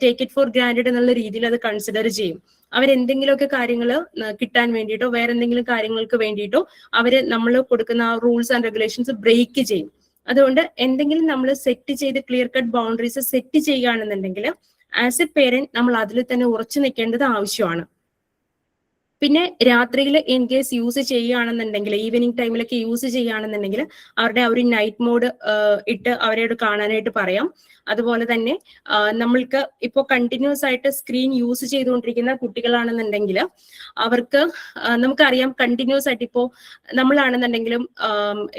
ടേക്ക് ഇറ്റ് ഫോർ ഗ്രാൻഡഡ് എന്നുള്ള രീതിയിൽ അത് കൺസിഡർ ചെയ്യും. അവരെന്തെങ്കിലുമൊക്കെ കാര്യങ്ങൾ കിട്ടാൻ വേണ്ടിയിട്ടോ വേറെ എന്തെങ്കിലും കാര്യങ്ങൾക്ക് വേണ്ടിയിട്ടോ അവര് നമ്മൾ കൊടുക്കുന്ന റൂൾസ് ആൻഡ് റെഗുലേഷൻസ് ബ്രേക്ക് ചെയ്യും. അതുകൊണ്ട് എന്തെങ്കിലും നമ്മൾ സെറ്റ് ചെയ്ത് ക്ലിയർ കട്ട് ബൗണ്ടറീസ് സെറ്റ് ചെയ്യുകയാണെന്നുണ്ടെങ്കിൽ ആസ് എ പേരന്റ് നമ്മൾ അതിൽ തന്നെ ഉറച്ചു നിൽക്കേണ്ടത് ആവശ്യമാണ്. പിന്നെ രാത്രിയിൽ ഇൻ കേസ് യൂസ് ചെയ്യുകയാണെന്നുണ്ടെങ്കിൽ, ഈവനിങ് ടൈമിലൊക്കെ യൂസ് ചെയ്യുകയാണെന്നുണ്ടെങ്കിൽ അവരുടെ ആ ഒരു നൈറ്റ് മോഡ് ഇട്ട് അവരോട് കാണാനായിട്ട് പറയാം. അതുപോലെ തന്നെ നമ്മൾക്ക് ഇപ്പോൾ കണ്ടിന്യൂസ് ആയിട്ട് സ്ക്രീൻ യൂസ് ചെയ്തുകൊണ്ടിരിക്കുന്ന കുട്ടികളാണെന്നുണ്ടെങ്കിൽ അവർക്ക് നമുക്കറിയാം കണ്ടിന്യൂസ് ആയിട്ട് ഇപ്പോൾ നമ്മളാണെന്നുണ്ടെങ്കിലും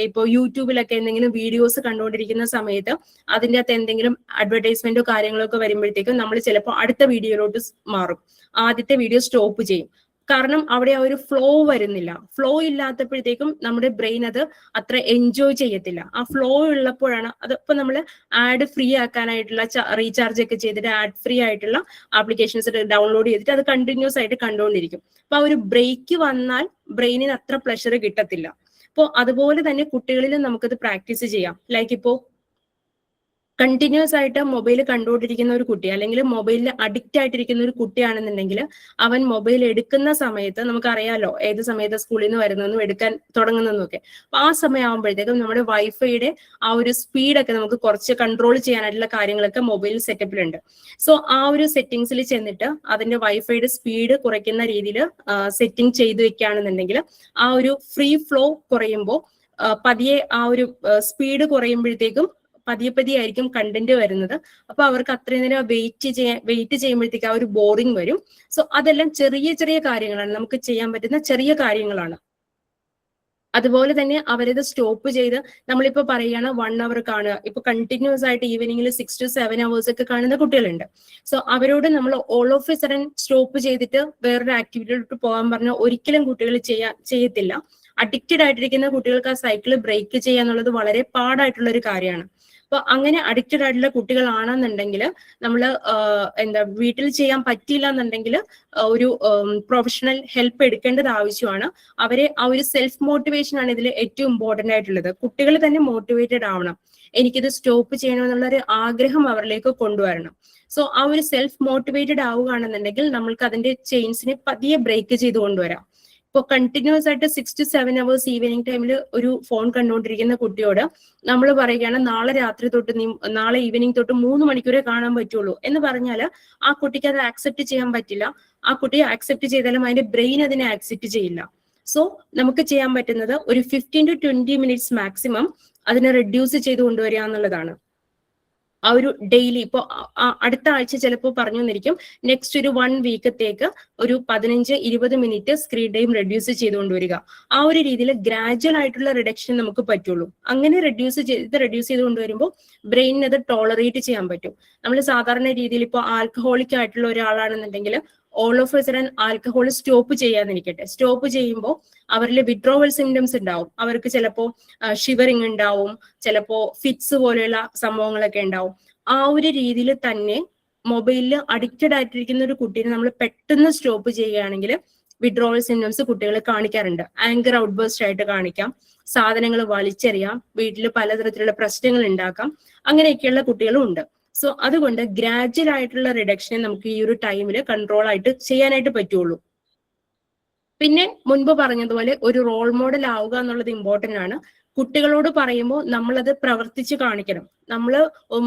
ഇപ്പോൾ യൂട്യൂബിലൊക്കെ എന്തെങ്കിലും വീഡിയോസ് കണ്ടുകൊണ്ടിരിക്കുന്ന സമയത്ത് അതിൻ്റെ അകത്ത് എന്തെങ്കിലും അഡ്വർടൈസ്മെന്റോ കാര്യങ്ങളോ ഒക്കെ വരുമ്പോഴത്തേക്കും നമ്മൾ ചിലപ്പോൾ അടുത്ത വീഡിയോയിലോട്ട് മാറും, ആദ്യത്തെ വീഡിയോ സ്റ്റോപ്പ് ചെയ്യും. കാരണം അവിടെ ആ ഒരു ഫ്ലോ വരുന്നില്ല. ഫ്ലോ ഇല്ലാത്തപ്പോഴത്തേക്കും നമ്മുടെ ബ്രെയിൻ അത് അത്ര എൻജോയ് ചെയ്യത്തില്ല. ആ ഫ്ലോ ഉള്ളപ്പോഴാണ് അത്. ഇപ്പൊ നമ്മൾ ആഡ് ഫ്രീ ആക്കാനായിട്ടുള്ള റീചാർജ് ഒക്കെ ചെയ്തിട്ട് ആഡ് ഫ്രീ ആയിട്ടുള്ള ആപ്ലിക്കേഷൻസ് ഡൗൺലോഡ് ചെയ്തിട്ട് അത് കണ്ടിന്യൂസ് ആയിട്ട് കണ്ടുകൊണ്ടിരിക്കും. അപ്പൊ ആ ഒരു ബ്രേക്ക് വന്നാൽ ബ്രെയിനിന് അത്ര പ്ലഷർ കിട്ടത്തില്ല. അപ്പോൾ അതുപോലെ തന്നെ കുട്ടികളിലും നമുക്കത് പ്രാക്ടീസ് ചെയ്യാം. ലൈക്ക് ഇപ്പോ കണ്ടിന്യൂസ് ആയിട്ട് മൊബൈൽ കണ്ടുകൊണ്ടിരിക്കുന്ന ഒരു കുട്ടി അല്ലെങ്കിൽ മൊബൈലിൽ അഡിക്റ്റ് ആയിട്ടിരിക്കുന്ന ഒരു കുട്ടിയാണെന്നുണ്ടെങ്കിൽ അവൻ മൊബൈൽ എടുക്കുന്ന സമയത്ത് നമുക്കറിയാലോ ഏത് സമയത്ത് സ്കൂളിൽ നിന്ന് വരുന്നതെന്നും എടുക്കാൻ തുടങ്ങുന്നതെന്നും ഒക്കെ. അപ്പൊ ആ സമയമാകുമ്പോഴത്തേക്കും നമ്മുടെ വൈഫൈയുടെ ആ ഒരു സ്പീഡൊക്കെ നമുക്ക് കുറച്ച് കൺട്രോൾ ചെയ്യാനായിട്ടുള്ള കാര്യങ്ങളൊക്കെ മൊബൈൽ സെറ്റപ്പിലുണ്ട്. സോ ആ ഒരു സെറ്റിംഗ്സിൽ ചെന്നിട്ട് അതിന്റെ വൈഫൈയുടെ സ്പീഡ് കുറയ്ക്കുന്ന രീതിയിൽ സെറ്റിംഗ് ചെയ്ത് വെക്കുകയാണെന്നുണ്ടെങ്കിൽ ആ ഒരു ഫ്രീ ഫ്ലോ കുറയുമ്പോൾ പതിയെ ആ ഒരു സ്പീഡ് കുറയുമ്പോഴത്തേക്കും പതിയെ ആയിരിക്കും കണ്ടന്റ് വരുന്നത്. അപ്പൊ അവർക്ക് അത്രയും നേരം വെയിറ്റ് ചെയ്യുമ്പോഴത്തേക്ക് ആ ഒരു ബോറിംഗ് വരും. സോ അതെല്ലാം ചെറിയ ചെറിയ കാര്യങ്ങളാണ്, നമുക്ക് ചെയ്യാൻ പറ്റുന്ന ചെറിയ കാര്യങ്ങളാണ്. അതുപോലെ തന്നെ അവരത് സ്റ്റോപ്പ് ചെയ്ത് നമ്മളിപ്പോ പറയുകയാണ് 1 hour കാണുക. ഇപ്പൊ കണ്ടിന്യൂസ് ആയിട്ട് ഈവനിങ്ങിൽ 6 to 7 hours ഒക്കെ കാണുന്ന കുട്ടികളുണ്ട്. സോ അവരോട് നമ്മൾ all of a sudden stop ചെയ്തിട്ട് വേറൊരു ആക്ടിവിറ്റിയിലോട്ട് പോകാൻ പറഞ്ഞാൽ ഒരിക്കലും കുട്ടികൾ ചെയ്യത്തില്ല. അഡിക്റ്റഡ് ആയിട്ടിരിക്കുന്ന കുട്ടികൾക്ക് ആ സൈക്കിൾ ബ്രേക്ക് ചെയ്യുക എന്നുള്ളത് വളരെ പാടായിട്ടുള്ള ഒരു കാര്യമാണ്. അപ്പൊ അങ്ങനെ അഡിക്റ്റഡ് ആയിട്ടുള്ള കുട്ടികളാണെന്നുണ്ടെങ്കിൽ നമ്മൾ വീട്ടിൽ ചെയ്യാൻ പറ്റില്ല എന്നുണ്ടെങ്കിൽ ഒരു പ്രൊഫഷണൽ ഹെൽപ്പ് എടുക്കേണ്ടത് ആവശ്യമാണ്. അവരെ ആ ഒരു സെൽഫ് മോട്ടിവേഷൻ ആണ് ഇതിൽ ഏറ്റവും ഇമ്പോർട്ടന്റ് ആയിട്ടുള്ളത്. കുട്ടികൾ തന്നെ മോട്ടിവേറ്റഡ് ആവണം, എനിക്കിത് സ്റ്റോപ്പ് ചെയ്യണമെന്നുള്ള ഒരു ആഗ്രഹം അവരിലേക്ക് കൊണ്ടുവരണം. സോ ആ ഒരു സെൽഫ് മോട്ടിവേറ്റഡ് ആവുകയാണെന്നുണ്ടെങ്കിൽ നമ്മൾക്ക് അതിന്റെ ചെയിൻസിനെ പതിയെ ബ്രേക്ക് ചെയ്ത് കൊണ്ടുവരാം. ഇപ്പോൾ കണ്ടിന്യൂസ് ആയിട്ട് 6 to 7 hours ഈവനിങ് ടൈമിൽ ഒരു ഫോൺ കണ്ടുകൊണ്ടിരിക്കുന്ന കുട്ടിയോട് നമ്മൾ പറയുകയാണ് നാളെ രാത്രി തൊട്ട് നാളെ ഈവനിങ് തൊട്ട് 3 മണിക്കൂറേ കാണാൻ പറ്റുള്ളൂ എന്ന് പറഞ്ഞാൽ ആ കുട്ടിക്ക് അത് ആക്സെപ്റ്റ് ചെയ്യാൻ പറ്റില്ല. ആ കുട്ടി ആക്സെപ്റ്റ് ചെയ്താലും അതിന്റെ ബ്രെയിൻ അതിനെ ആക്സെപ്റ്റ് ചെയ്യില്ല. സോ നമുക്ക് ചെയ്യാൻ പറ്റുന്നത് ഒരു 15 to 20 minutes മാക്സിമം അതിനെ റെഡ്യൂസ് ചെയ്ത് കൊണ്ടുവരിക എന്നുള്ളതാണ്. ആ ഒരു ഡെയിലി ഇപ്പൊ അടുത്ത ആഴ്ച ചിലപ്പോൾ പറഞ്ഞു തന്നിരിക്കും, നെക്സ്റ്റ് ഒരു 1 വീക്കത്തേക്ക് ഒരു 15-20 മിനിറ്റ് സ്ക്രീൻ ടൈം റെഡ്യൂസ് ചെയ്തുകൊണ്ടുവരിക. ആ ഒരു രീതിയിൽ ഗ്രാജുവൽ ആയിട്ടുള്ള റിഡക്ഷൻ നമുക്ക് പറ്റുള്ളൂ. അങ്ങനെ റെഡ്യൂസ് ചെയ്ത് കൊണ്ടുവരുമ്പോൾ ബ്രെയിനിന് അത് ടോളറേറ്റ് ചെയ്യാൻ പറ്റും. നമ്മൾ സാധാരണ രീതിയിൽ ഇപ്പോൾ ആൽക്കഹോളിക് ആയിട്ടുള്ള ഒരാളാണെന്നുണ്ടെങ്കിൽ all of a sudden alcohol stop ചെയ്യാന്നിരിക്കട്ടെ, സ്റ്റോപ്പ് ചെയ്യുമ്പോൾ അവരിൽ വിഡ്രോവൽ സിംറ്റംസ് ഉണ്ടാവും. അവർക്ക് ചിലപ്പോൾ ഷിവറിങ് ഉണ്ടാവും, ചിലപ്പോൾ ഫിറ്റ്സ് പോലെയുള്ള സംഭവങ്ങളൊക്കെ ഉണ്ടാവും. ആ ഒരു രീതിയിൽ തന്നെ മൊബൈലിൽ അഡിക്റ്റഡ് ആയിട്ടിരിക്കുന്ന ഒരു കുട്ടീനെ നമ്മൾ പെട്ടെന്ന് സ്റ്റോപ്പ് ചെയ്യുകയാണെങ്കിൽ വിഡ്രോവൽ സിംറ്റംസ് കുട്ടികൾ കാണിക്കാറുണ്ട്. ആങ്കർ ഔട്ട്ബേസ്റ്റ് ആയിട്ട് കാണിക്കാം, സാധനങ്ങൾ വലിച്ചെറിയാം, വീട്ടിൽ പലതരത്തിലുള്ള പ്രശ്നങ്ങൾ ഉണ്ടാക്കാം, അങ്ങനെയൊക്കെയുള്ള കുട്ടികളും ഉണ്ട്. സോ അതുകൊണ്ട് ഗ്രാജുവൽ ആയിട്ടുള്ള റിഡക്ഷനെ നമുക്ക് ഈ ഒരു ടൈമിൽ കൺട്രോൾ ആയിട്ട് ചെയ്യാനായിട്ട് പറ്റുള്ളൂ. പിന്നെ മുൻപ് പറഞ്ഞതുപോലെ ഒരു റോൾ മോഡൽ ആവുക എന്നുള്ളത് ഇമ്പോർട്ടന്റ് ആണ്. കുട്ടികളോട് പറയുമ്പോൾ നമ്മളത് പ്രവർത്തിച്ച് കാണിക്കണം. നമ്മൾ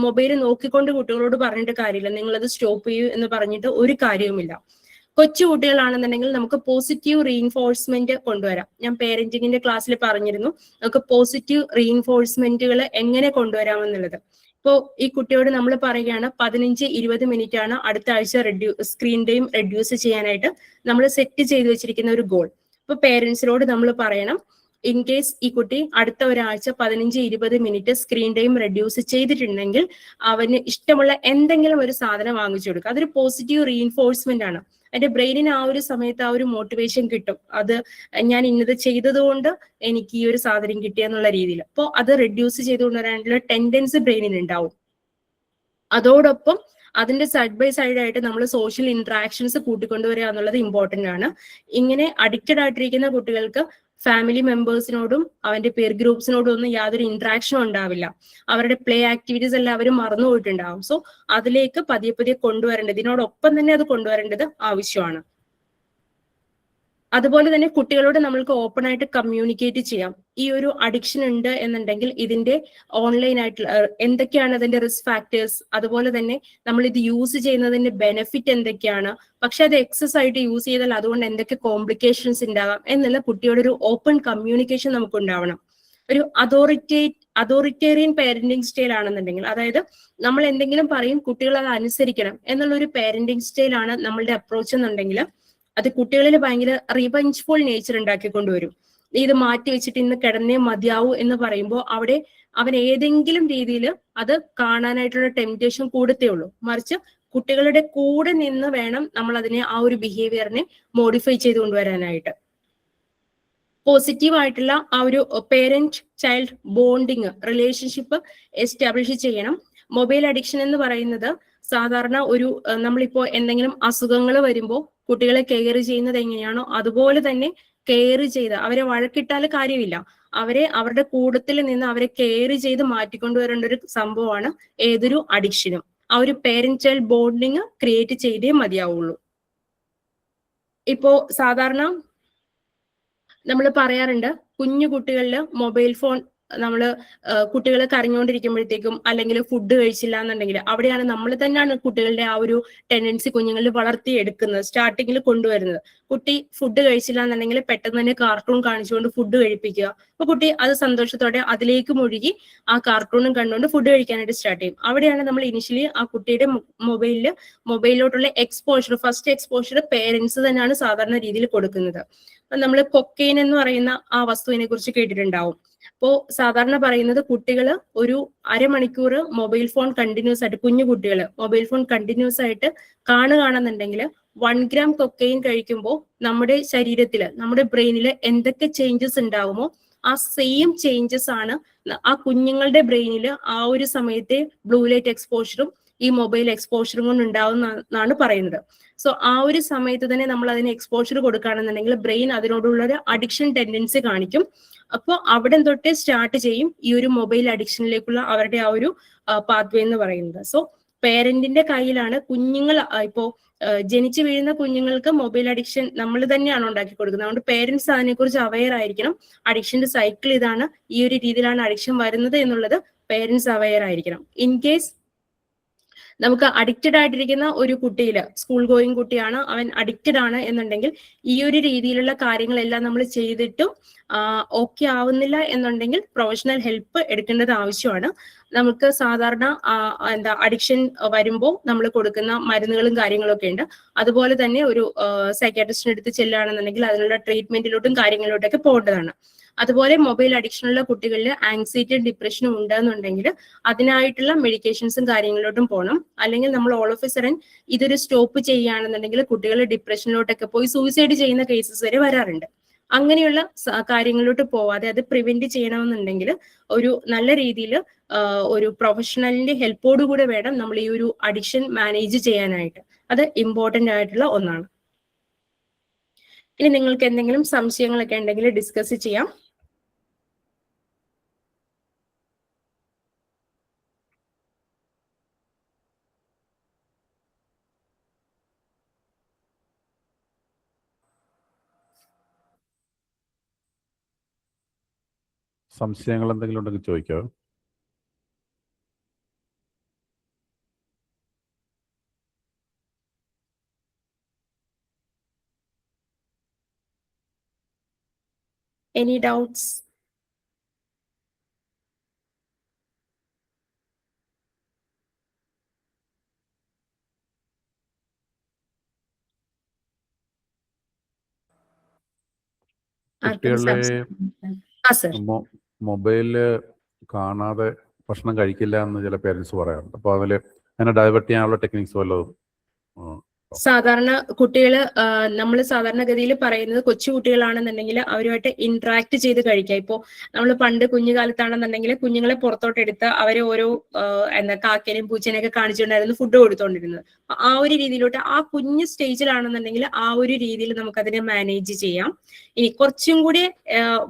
മൊബൈൽ നോക്കിക്കൊണ്ട് കുട്ടികളോട് പറഞ്ഞിട്ട് കാര്യമില്ല, നിങ്ങളത് സ്റ്റോപ്പ് ചെയ്യൂ എന്ന് പറഞ്ഞിട്ട് ഒരു കാര്യവുമില്ല. കൊച്ചു കുട്ടികളാണെന്നുണ്ടെങ്കിൽ നമുക്ക് പോസിറ്റീവ് റീഇൻഫോഴ്സ്മെന്റ് കൊണ്ടുവരാം. ഞാൻ പേരന്റിങ്ങിന്റെ ക്ലാസ്സിൽ പറഞ്ഞിരുന്നു നമുക്ക് പോസിറ്റീവ് റീഇൻഫോഴ്സ്മെന്റുകൾ എങ്ങനെ കൊണ്ടുവരാമെന്നുള്ളത്. ഇപ്പോൾ ഈ കുട്ടിയോട് നമ്മൾ പറയുകയാണ് 15-20 മിനിറ്റ് ആണ് അടുത്ത ആഴ്ച സ്ക്രീൻ ടൈം റെഡ്യൂസ് ചെയ്യാനായിട്ട് നമ്മൾ സെറ്റ് ചെയ്ത് വെച്ചിരിക്കുന്ന ഒരു ഗോൾ. ഇപ്പൊ പേരൻസിനോട് നമ്മൾ പറയണം, ഇൻ കേസ് ഈ കുട്ടി അടുത്ത ഒരാഴ്ച 15-20 മിനിറ്റ് സ്ക്രീൻ ടൈം റെഡ്യൂസ് ചെയ്തിട്ടുണ്ടെങ്കിൽ അവന് ഇഷ്ടമുള്ള എന്തെങ്കിലും ഒരു സാധനം വാങ്ങിച്ചു കൊടുക്കുക. അതൊരു പോസിറ്റീവ് റീഇൻഫോഴ്സ്മെന്റ് ആണ്. എന്റെ ബ്രെയിനിന് ആ ഒരു സമയത്ത് ആ ഒരു മോട്ടിവേഷൻ കിട്ടും, അത് ഞാൻ ഇന്നത് ചെയ്തത് കൊണ്ട് എനിക്ക് ഈ ഒരു സാധനം കിട്ടിയെന്നുള്ള രീതിയിൽ. അപ്പോൾ അത് റെഡ്യൂസ് ചെയ്തുകൊണ്ടുവരാനുള്ള ടെൻഡൻസി ബ്രെയിനിന് ഉണ്ടാവും. അതോടൊപ്പം അതിന്റെ സൈഡ് ബൈ സൈഡ് ആയിട്ട് നമ്മൾ സോഷ്യൽ ഇന്ററാക്ഷൻസ് കൂട്ടിക്കൊണ്ടുവരിക എന്നുള്ളത് ഇമ്പോർട്ടന്റ് ആണ്. ഇങ്ങനെ അഡിക്റ്റഡ് ആയിട്ടിരിക്കുന്ന കുട്ടികൾക്ക് ഫാമിലി മെമ്പേഴ്സിനോടും അവന്റെ പെയർ ഗ്രൂപ്പ്സിനോടും ഒന്നും യാതൊരു ഇന്ററാക്ഷനും ഉണ്ടാവില്ല. അവരുടെ പ്ലേ ആക്ടിവിറ്റീസ് എല്ലാം അവർ മറന്നു പോയിട്ടുണ്ടാവും. സോ അതിലേക്ക് പതിയെ കൊണ്ടുവരേണ്ടത്, ഇതിനോടൊപ്പം തന്നെ അത് കൊണ്ടുവരേണ്ടത് ആവശ്യമാണ്. അതുപോലെ തന്നെ കുട്ടികളോട് നമ്മൾക്ക് ഓപ്പൺ ആയിട്ട് കമ്മ്യൂണിക്കേറ്റ് ചെയ്യാം. ഈ ഒരു അഡിക്ഷൻ ഉണ്ട് എന്നുണ്ടെങ്കിൽ ഇതിന്റെ ഓൺലൈൻ ആയിട്ടുള്ള എന്തൊക്കെയാണ് അതിന്റെ റിസ്ക് ഫാക്ടേഴ്സ്, അതുപോലെ തന്നെ നമ്മൾ ഇത് യൂസ് ചെയ്യുന്നതിന്റെ ബെനിഫിറ്റ് എന്തൊക്കെയാണ്, പക്ഷെ അത് എക്സസ് ആയിട്ട് യൂസ് ചെയ്താൽ അതുകൊണ്ട് എന്തൊക്കെ കോംപ്ലിക്കേഷൻസ് ഉണ്ടാകാം എന്നുള്ള കുട്ടിയോട് ഒരു ഓപ്പൺ കമ്മ്യൂണിക്കേഷൻ നമുക്ക് ഉണ്ടാവണം. ഒരു അതോറിറ്റേറിയൻ പേരന്റിങ് സ്റ്റൈൽ ആണെന്നുണ്ടെങ്കിൽ, അതായത് നമ്മൾ എന്തെങ്കിലും പറയും കുട്ടികൾ അത് അനുസരിക്കണം എന്നുള്ള ഒരു പേരന്റിങ് സ്റ്റൈൽ ആണ് നമ്മളുടെ അപ്രോച്ച് എന്നുണ്ടെങ്കിൽ അത് കുട്ടികളിൽ ഭയങ്കര റിവെഞ്ച്ഫുൾ നേച്ചർ ഉണ്ടാക്കിക്കൊണ്ടുവരും. ഇത് മാറ്റി വെച്ചിട്ട് ഇന്ന് കിടന്നേ മതിയാവൂ എന്ന് പറയുമ്പോൾ അവിടെ അവൻ ഏതെങ്കിലും രീതിയിൽ അത് കാണാനായിട്ടുള്ള ടെംപ്റ്റേഷൻ കൂടത്തേ ഉള്ളൂ. മറിച്ച് കുട്ടികളുടെ കൂടെ നിന്ന് വേണം നമ്മൾ അതിനെ ആ ഒരു ബിഹേവിയറിനെ മോഡിഫൈ ചെയ്ത് കൊണ്ടുവരാനായിട്ട്. പോസിറ്റീവ് ആയിട്ടുള്ള ആ ഒരു parent child bonding relationship establish ചെയ്യണം. മൊബൈൽ അഡിക്ഷൻ എന്ന് പറയുന്നത് സാധാരണ ഒരു നമ്മളിപ്പോ എന്തെങ്കിലും അസുഖങ്ങൾ വരുമ്പോൾ കുട്ടികളെ കെയർ ചെയ്യുന്നത് എങ്ങനെയാണോ അതുപോലെ തന്നെ കെയർ ചെയ്ത് അവരെ വഴക്കിട്ടാൽ കാര്യമില്ല, അവരെ അവരുടെ കൂട്ടത്തിൽ നിന്ന് അവരെ കെയർ ചെയ്ത് മാറ്റിക്കൊണ്ടുവരേണ്ട ഒരു സംഭവമാണ് ഏതൊരു അഡിക്ഷനും. ആ ഒരു പേരന്റ് ചൈൽഡ് ബോണ്ടിങ് ക്രിയേറ്റ് ചെയ്തേ മതിയാവുള്ളൂ. ഇപ്പോ സാധാരണ നമ്മൾ പറയാറുണ്ട് കുഞ്ഞു കുട്ടികളില് മൊബൈൽ ഫോൺ നമ്മൾ കുട്ടികൾ കരഞ്ഞുകൊണ്ടിരിക്കുമ്പോഴത്തേക്കും അല്ലെങ്കിൽ ഫുഡ് കഴിച്ചില്ല എന്നുണ്ടെങ്കിൽ അവിടെയാണ് നമ്മൾ തന്നെയാണ് കുട്ടികളുടെ ആ ഒരു ടെൻഡൻസി കുഞ്ഞുങ്ങളിൽ വളർത്തിയെടുക്കുന്നത്, സ്റ്റാർട്ടിങ്ങിൽ കൊണ്ടുവരുന്നത്. കുട്ടി ഫുഡ് കഴിച്ചില്ല എന്നുണ്ടെങ്കിൽ പെട്ടെന്ന് തന്നെ കാർട്ടൂൺ കാണിച്ചുകൊണ്ട് ഫുഡ് കഴിപ്പിക്കുക. അപ്പൊ കുട്ടി അത് സന്തോഷത്തോടെ അതിലേക്ക് മുഴുകി ആ കാർട്ടൂണും കണ്ടുകൊണ്ട് ഫുഡ് കഴിക്കാനായിട്ട് സ്റ്റാർട്ട് ചെയ്യും. അവിടെയാണ് നമ്മൾ ഇനിഷ്യലി ആ കുട്ടിയുടെ മൊബൈലിലോട്ടുള്ള ഫസ്റ്റ് എക്സ്പോഷർ പേരൻസ് തന്നെയാണ് സാധാരണ രീതിയിൽ കൊടുക്കുന്നത്. നമ്മൾ കൊക്കെയിൻ എന്ന് പറയുന്ന ആ വസ്തുവിനെ കുറിച്ച് കേട്ടിട്ടുണ്ടാവും. അപ്പോ സാധാരണ പറയുന്നത് കുട്ടികൾ ഒരു അരമണിക്കൂർ മൊബൈൽ ഫോൺ കണ്ടിന്യൂസ് ആയിട്ട്, കുഞ്ഞു കുട്ടികൾ മൊബൈൽ ഫോൺ കണ്ടിന്യൂസ് ആയിട്ട് കാണുകയാണെന്നുണ്ടെങ്കിൽ 1 gram കൊക്കെയിൻ കഴിക്കുമ്പോൾ നമ്മുടെ ശരീരത്തിൽ നമ്മുടെ ബ്രെയിനിൽ എന്തൊക്കെ ചേഞ്ചസ് ഉണ്ടാകുമോ ആ സെയിം ചേഞ്ചസ് ആണ് ആ കുഞ്ഞുങ്ങളുടെ ബ്രെയിനിൽ ആ ഒരു സമയത്തെ ബ്ലൂ ലൈറ്റ് എക്സ്പോഷറും ഈ മൊബൈൽ എക്സ്പോഷറും കൊണ്ട് ഉണ്ടാവുന്നതാണ് പറയുന്നത്. സോ ആ ഒരു സമയത്ത് തന്നെ നമ്മൾ അതിന് എക്സ്പോഷർ കൊടുക്കുകയാണെന്നുണ്ടെങ്കിൽ ബ്രെയിൻ അതിനോടുള്ള ഒരു അഡിക്ഷൻ ടെൻഡൻസി കാണിക്കും. അപ്പോൾ അവിടെ തൊട്ട് സ്റ്റാർട്ട് ചെയ്യും ഈ ഒരു മൊബൈൽ അഡിക്ഷനിലേക്കുള്ള അവരുടെ ആ ഒരു പാത്വേ എന്ന് പറയുന്നത്. സോ പേരന്റിന്റെ കയ്യിലാണ് കുഞ്ഞുങ്ങൾ ഇപ്പോ ജനിച്ചു വീഴുന്ന കുഞ്ഞുങ്ങൾക്ക് മൊബൈൽ അഡിക്ഷൻ നമ്മൾ തന്നെയാണ് ഉണ്ടാക്കി കൊടുക്കുന്നത്. അതുകൊണ്ട് പേരൻസ് അതിനെക്കുറിച്ച് അവെയർ ആയിരിക്കണം. അഡിക്ഷന്റെ സൈക്കിൾ ഇതാണ്, ഈ ഒരു രീതിയിലാണ് അഡിക്ഷൻ വരുന്നത് എന്നുള്ളത് പേരൻസ് അവെയർ ആയിരിക്കണം. ഇൻ കേസ് നമുക്ക് അഡിക്റ്റഡ് ആയിട്ടിരിക്കുന്ന ഒരു കുട്ടിയിൽ, സ്കൂൾ ഗോയിങ് കുട്ടിയാണ്, അവൻ അഡിക്റ്റഡ് ആണ് എന്നുണ്ടെങ്കിൽ ഈ ഒരു രീതിയിലുള്ള കാര്യങ്ങളെല്ലാം നമ്മൾ ചെയ്തിട്ടും ഓക്കെ ആവുന്നില്ല എന്നുണ്ടെങ്കിൽ പ്രൊഫഷണൽ ഹെൽപ്പ് എടുക്കേണ്ടത് ആവശ്യമാണ്. നമുക്ക് സാധാരണ അഡിക്ഷൻ വരുമ്പോൾ നമ്മൾ കൊടുക്കുന്ന മരുന്നുകളും കാര്യങ്ങളൊക്കെ ഉണ്ട്. അതുപോലെ തന്നെ ഒരു സൈക്കാട്രിസ്റ്റിന്റെ അടുത്ത് ചെല്ലുകയാണെന്നുണ്ടെങ്കിൽ അതിനുള്ള ട്രീറ്റ്മെന്റിലോട്ടും കാര്യങ്ങളിലോട്ടൊക്കെ പോകേണ്ടതാണ്. അതുപോലെ മൊബൈൽ അഡിക്ഷനുള്ള കുട്ടികളിൽ ആങ്സൈറ്റിയും ഡിപ്രഷനും ഉണ്ടെന്നുണ്ടെങ്കിൽ അതിനായിട്ടുള്ള മെഡിക്കേഷൻസും കാര്യങ്ങളിലോട്ടും പോകണം. അല്ലെങ്കിൽ നമ്മൾ ഓൾ ഓഫ് എ സഡൻ ഇതൊരു സ്റ്റോപ്പ് ചെയ്യുകയാണെന്നുണ്ടെങ്കിൽ കുട്ടികൾ ഡിപ്രഷനിലോട്ടൊക്കെ പോയി സൂയിസൈഡ് ചെയ്യുന്ന കേസസ് വരെ വരാറുണ്ട്. അങ്ങനെയുള്ള കാര്യങ്ങളിലോട്ട് പോവാതെ അത് പ്രിവെന്റ് ചെയ്യണമെന്നുണ്ടെങ്കിൽ ഒരു നല്ല രീതിയിൽ ഒരു പ്രൊഫഷണലിന്റെ ഹെൽപ്പോടുകൂടെ വേണം നമ്മൾ ഈ ഒരു അഡിക്ഷൻ മാനേജ് ചെയ്യാനായിട്ട്. അത് ഇമ്പോർട്ടന്റ് ആയിട്ടുള്ള ഒന്നാണ്. ഇനി നിങ്ങൾക്ക് എന്തെങ്കിലും സംശയങ്ങളൊക്കെ ഉണ്ടെങ്കിൽ ഡിസ്കസ് ചെയ്യാം.
സംശയങ്ങൾ എന്തെങ്കിലും ഉണ്ടെങ്കിൽ ചോദിക്കാവോ?
Any doubts?
കുട്ടികളെ മൊബൈല് കാണാതെ ഭക്ഷണം കഴിക്കില്ല എന്ന് ചില പേരൻസ് പറയാറുണ്ട്. അപ്പോൾ അതിൽ അങ്ങനെ ഡൈവേർട്ട് ചെയ്യാനുള്ള ടെക്നിക്സ് വല്ലതും?
സാധാരണ കുട്ടികൾ നമ്മൾ സാധാരണഗതിയിൽ പറയുന്നത് കൊച്ചു കുട്ടികളാണെന്നുണ്ടെങ്കിൽ അവരുമായിട്ട് ഇന്ററാക്ട് ചെയ്ത് കഴിക്കുക. ഇപ്പോൾ നമ്മൾ പണ്ട് കുഞ്ഞുകാലത്താണെന്നുണ്ടെങ്കിൽ കുഞ്ഞുങ്ങളെ പുറത്തോട്ട് എടുത്ത് അവരെ ഓരോ കാക്കേനെയും പൂച്ചേനെയൊക്കെ കാണിച്ചുകൊണ്ടായിരുന്നു ഫുഡ് കൊടുത്തോണ്ടിരുന്നത്. ആ ഒരു രീതിയിലോട്ട് ആ കുഞ്ഞു സ്റ്റേജിലാണെന്നുണ്ടെങ്കിൽ ആ ഒരു രീതിയിൽ നമുക്കതിനെ മാനേജ് ചെയ്യാം. ഇനി കുറച്ചും കൂടി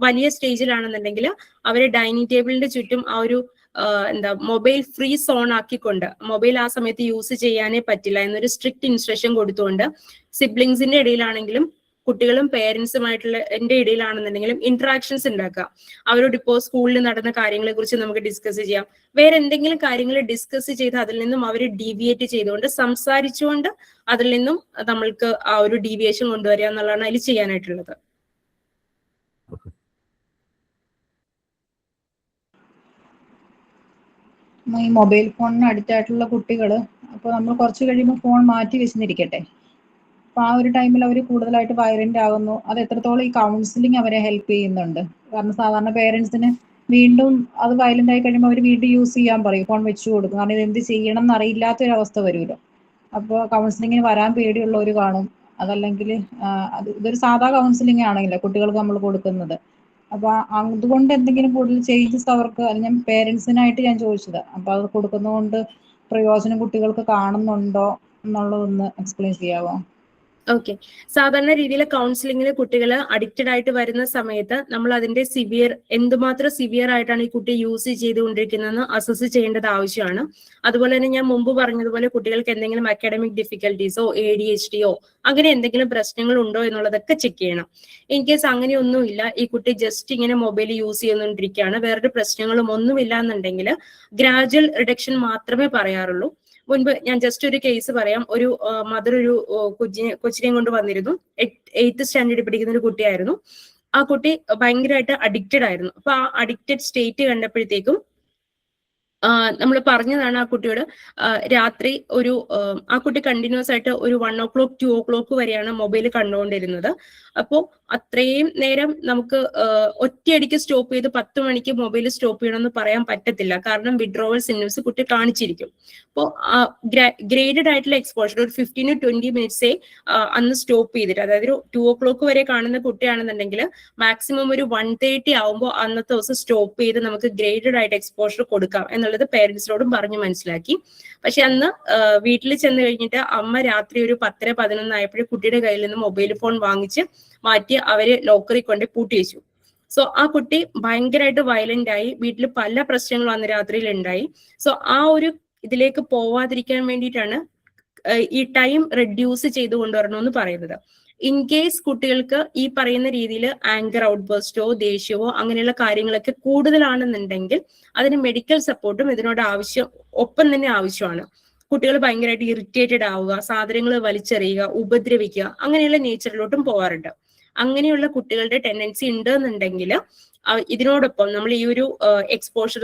വലിയ സ്റ്റേജിലാണെന്നുണ്ടെങ്കിൽ അവരെ ഡൈനിങ് ടേബിളിന്റെ ചുറ്റും ആ ഒരു മൊബൈൽ ഫ്രീ സോൺ ആക്കിക്കൊണ്ട് മൊബൈൽ ആ സമയത്ത് യൂസ് ചെയ്യാനേ പറ്റില്ല എന്നൊരു സ്ട്രിക്റ്റ് ഇൻസ്ട്രക്ഷൻ കൊടുത്തുകൊണ്ട് സിബ്ലിങ്സിന്റെ ഇടയിലാണെങ്കിലും കുട്ടികളും പേരൻസുമായിട്ടുള്ള എന്റെ ഇടയിലാണെന്നുണ്ടെങ്കിലും ഇന്ററാക്ഷൻസ് ഉണ്ടാക്കുക. അവരോട് ഇപ്പോൾ സ്കൂളിൽ നടന്ന കാര്യങ്ങളെ കുറിച്ച് നമുക്ക് ഡിസ്കസ് ചെയ്യാം. വേറെ എന്തെങ്കിലും കാര്യങ്ങൾ ഡിസ്കസ് ചെയ്ത് അതിൽ നിന്നും അവർ ഡീവിയേറ്റ് ചെയ്തുകൊണ്ട് സംസാരിച്ചുകൊണ്ട് അതിൽ നിന്നും നമ്മൾക്ക് ആ ഒരു ഡീവിയേഷൻ കൊണ്ടുവരിക എന്നുള്ളതാണ് അതിൽ ചെയ്യാനായിട്ടുള്ളത്.
ഈ മൊബൈൽ ഫോണിന് അഡിക്റ്റ് ആയിട്ടുള്ള കുട്ടികൾ അപ്പോൾ നമ്മൾ കുറച്ച് കഴിയുമ്പോൾ ഫോൺ മാറ്റി വെച്ചിരിക്കട്ടെ, അപ്പോൾ ആ ഒരു ടൈമിൽ അവർ കൂടുതലായിട്ട് വയലന്റ് ആകുന്നു. അത് എത്രത്തോളം ഈ കൗൺസിലിംഗ് അവരെ ഹെൽപ്പ് ചെയ്യുന്നുണ്ട്? കാരണം സാധാരണ പേരൻസിന് വീണ്ടും അത് വയലന്റ് ആയി കഴിയുമ്പോൾ അവർ വീണ്ടും യൂസ് ചെയ്യാൻ പറയും, ഫോൺ വെച്ചു കൊടുക്കും. കാരണം ഇത് എന്ത് ചെയ്യണം എന്നറിയില്ലാത്തൊരവസ്ഥ വരുമല്ലോ. അപ്പോൾ കൗൺസിലിങ്ങിന് വരാൻ പേടിയുള്ളവർ കാണും. അതല്ലെങ്കിൽ ഇതൊരു സാധാ കൗൺസിലിംഗ് ആണെങ്കിലോ കുട്ടികൾക്ക് നമ്മൾ കൊടുക്കുന്നത്. അപ്പൊ അതുകൊണ്ട് എന്തെങ്കിലും കൂടുതൽ ചേഞ്ചസ് അവർക്ക്, അത് ഞാൻ പേരൻസിനായിട്ട് ഞാൻ ചോദിച്ചത്, അപ്പൊ അത് കൊടുക്കുന്നതുകൊണ്ട് പ്രയോജനം കുട്ടികൾക്ക് കാണുന്നുണ്ടോ എന്നുള്ളതൊന്ന് എക്സ്പ്ലെയിൻ ചെയ്യാവോ?
ഓക്കെ, സാധാരണ രീതിയിൽ കൗൺസിലിംഗിൽ കുട്ടികൾ അഡിക്റ്റഡ് ആയിട്ട് വരുന്ന സമയത്ത് നമ്മൾ അതിന്റെ എന്തുമാത്രം സിവിയർ ആയിട്ടാണ് ഈ കുട്ടി യൂസ് ചെയ്തുകൊണ്ടിരിക്കുന്നതെന്ന് അസസ് ചെയ്യേണ്ടത് ആവശ്യമാണ്. അതുപോലെ തന്നെ ഞാൻ മുമ്പ് പറഞ്ഞതുപോലെ കുട്ടികൾക്ക് എന്തെങ്കിലും അക്കാഡമിക് ഡിഫിക്കൽട്ടീസോ ADHDയോ അങ്ങനെ എന്തെങ്കിലും പ്രശ്നങ്ങൾ ഉണ്ടോ എന്നുള്ളതൊക്കെ ചെക്ക് ചെയ്യണം. ഇൻ കേസ് അങ്ങനെയൊന്നുമില്ല, ഈ കുട്ടി ജസ്റ്റ് ഇങ്ങനെ മൊബൈൽ യൂസ് ചെയ്തുകൊണ്ടിരിക്കുകയാണ്, വേറൊരു പ്രശ്നങ്ങളും ഒന്നുമില്ല എന്നുണ്ടെങ്കിൽ ഗ്രാജുവൽ റിഡക്ഷൻ മാത്രമേ പറയാറുള്ളൂ. മുൻപ് ഞാൻ ജസ്റ്റ് ഒരു കേസ് പറയാം. ഒരു മദർ ഒരു കൊച്ചിനെയും കൊണ്ട് വന്നിരുന്നു. 8th സ്റ്റാൻഡേർഡിൽ പഠിക്കുന്ന ഒരു കുട്ടിയായിരുന്നു. ആ കുട്ടി ഭയങ്കരമായിട്ട് അഡിക്റ്റഡ് ആയിരുന്നു. അപ്പൊ ആ അഡിക്റ്റഡ് സ്റ്റേറ്റ് കണ്ടപ്പോഴത്തേക്കും നമ്മൾ പറഞ്ഞതാണ് ആ കുട്ടിയോട് രാത്രി ആ കുട്ടി കണ്ടിന്യൂസ് ആയിട്ട് ഒരു 1 o'clock 2 o'clock വരെയാണ് മൊബൈൽ കണ്ടുകൊണ്ടിരുന്നത്. അപ്പോൾ അത്രയും നേരം നമുക്ക് ഒറ്റയടിക്ക് സ്റ്റോപ്പ് ചെയ്ത് 10 മണിക്ക് മൊബൈൽ സ്റ്റോപ്പ് ചെയ്യണമെന്ന് പറയാൻ പറ്റത്തില്ല. കാരണം വിഡ്രോവൽ സിംറ്റംസ് കുട്ടി കാണിച്ചിരിക്കും. അപ്പോൾ ഗ്രേഡഡ് ആയിട്ടുള്ള എക്സ്പോഷർ ഒരു 15 to 20 മിനിറ്റ്സേ അന്ന് സ്റ്റോപ്പ് ചെയ്തിട്ട്, അതായത് ഒരു 2 o'clock വരെ കാണുന്ന കുട്ടിയാണെന്നുണ്ടെങ്കിൽ മാക്സിമം ഒരു 1:30 ആവുമ്പോൾ അന്നത്തെ ദിവസം സ്റ്റോപ്പ് ചെയ്ത് നമുക്ക് ഗ്രേഡഡ് ആയിട്ട് എക്സ്പോഷർ കൊടുക്കാം എന്നുള്ളത് പേരൻസിനോടും പറഞ്ഞു മനസ്സിലാക്കി. പക്ഷെ അന്ന് വീട്ടിൽ ചെന്ന് കഴിഞ്ഞിട്ട് അമ്മ രാത്രി ഒരു 10-11 ആയപ്പോഴും കുട്ടിയുടെ കയ്യിൽ നിന്ന് മൊബൈൽ ഫോൺ വാങ്ങിച്ച് മാറ്റി അവര് ലോക്കറിൽ കൊണ്ട് പൂട്ടി വെച്ചു. സോ ആ കുട്ടി ഭയങ്കരമായിട്ട് വയലന്റ് ആയി. വീട്ടിൽ പല പ്രശ്നങ്ങളും അന്ന് രാത്രിയിൽ ഉണ്ടായി. സോ ആ ഒരു ഇതിലേക്ക് പോവാതിരിക്കാൻ വേണ്ടിയിട്ടാണ് ഈ ടൈം റെഡ്യൂസ് ചെയ്ത് കൊണ്ടുവരണമെന്ന് പറയുന്നത്. ഇൻ കേസ് കുട്ടികൾക്ക് ഈ പറയുന്ന രീതിയിൽ ആങ്കർ ഔട്ട്ബേസ്റ്റോ ദേഷ്യമോ അങ്ങനെയുള്ള കാര്യങ്ങളൊക്കെ കൂടുതലാണെന്നുണ്ടെങ്കിൽ അതിന് മെഡിക്കൽ സപ്പോർട്ടും ഇതിനോട് ഒപ്പം തന്നെ ആവശ്യമാണ്. കുട്ടികൾ ഭയങ്കരമായിട്ട് ഇറിറ്റേറ്റഡ് ആവുക, സാധനങ്ങൾ വലിച്ചെറിയുക, ഉപദ്രവിക്കുക, അങ്ങനെയുള്ള നേച്ചറിലോട്ടും പോകാറുണ്ട്. അങ്ങനെയുള്ള കുട്ടികളുടെ ടെൻഡൻസി ഉണ്ട് എന്നുണ്ടെങ്കിൽ ഇതിനോടൊപ്പം നമ്മൾ ഈ ഒരു എക്സ്പോഷർ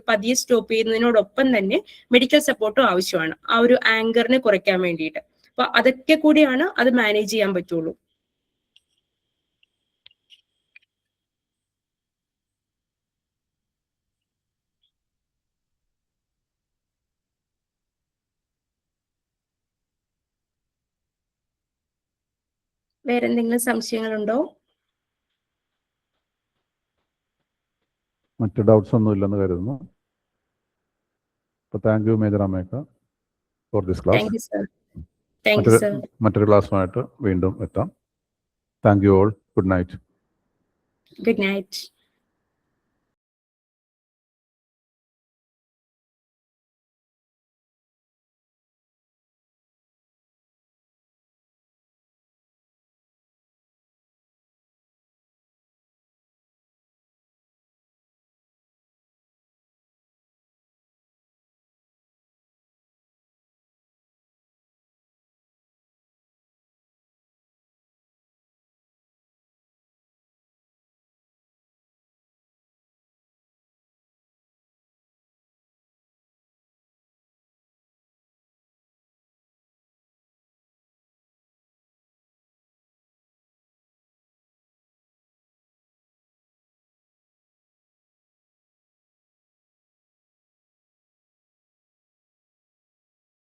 പതിയെ സ്റ്റോപ്പ് ചെയ്യുന്നതിനോടൊപ്പം തന്നെ മെഡിക്കൽ സപ്പോർട്ടും ആവശ്യമാണ് ആ ഒരു ആങ്കറിനെ കുറയ്ക്കാൻ വേണ്ടിയിട്ട്. അപ്പൊ അതൊക്കെ കൂടിയാണ് അത് മാനേജ് ചെയ്യാൻ പറ്റുള്ളൂ. വേറെന്തെങ്കിലും സംശയങ്ങളുണ്ടോ?
മറ്റു ഡൗട്ട്സ് ഒന്നും ഇല്ലെന്ന് കരുതുന്നു. താങ്ക് യു മേജർ അമേക്ക ഫോർ ദിസ് ക്ലാസ്. മറ്റൊരു ക്ലാസ്സുമായിട്ട് വീണ്ടും എത്താം. Thank you all. Good night.
Good night.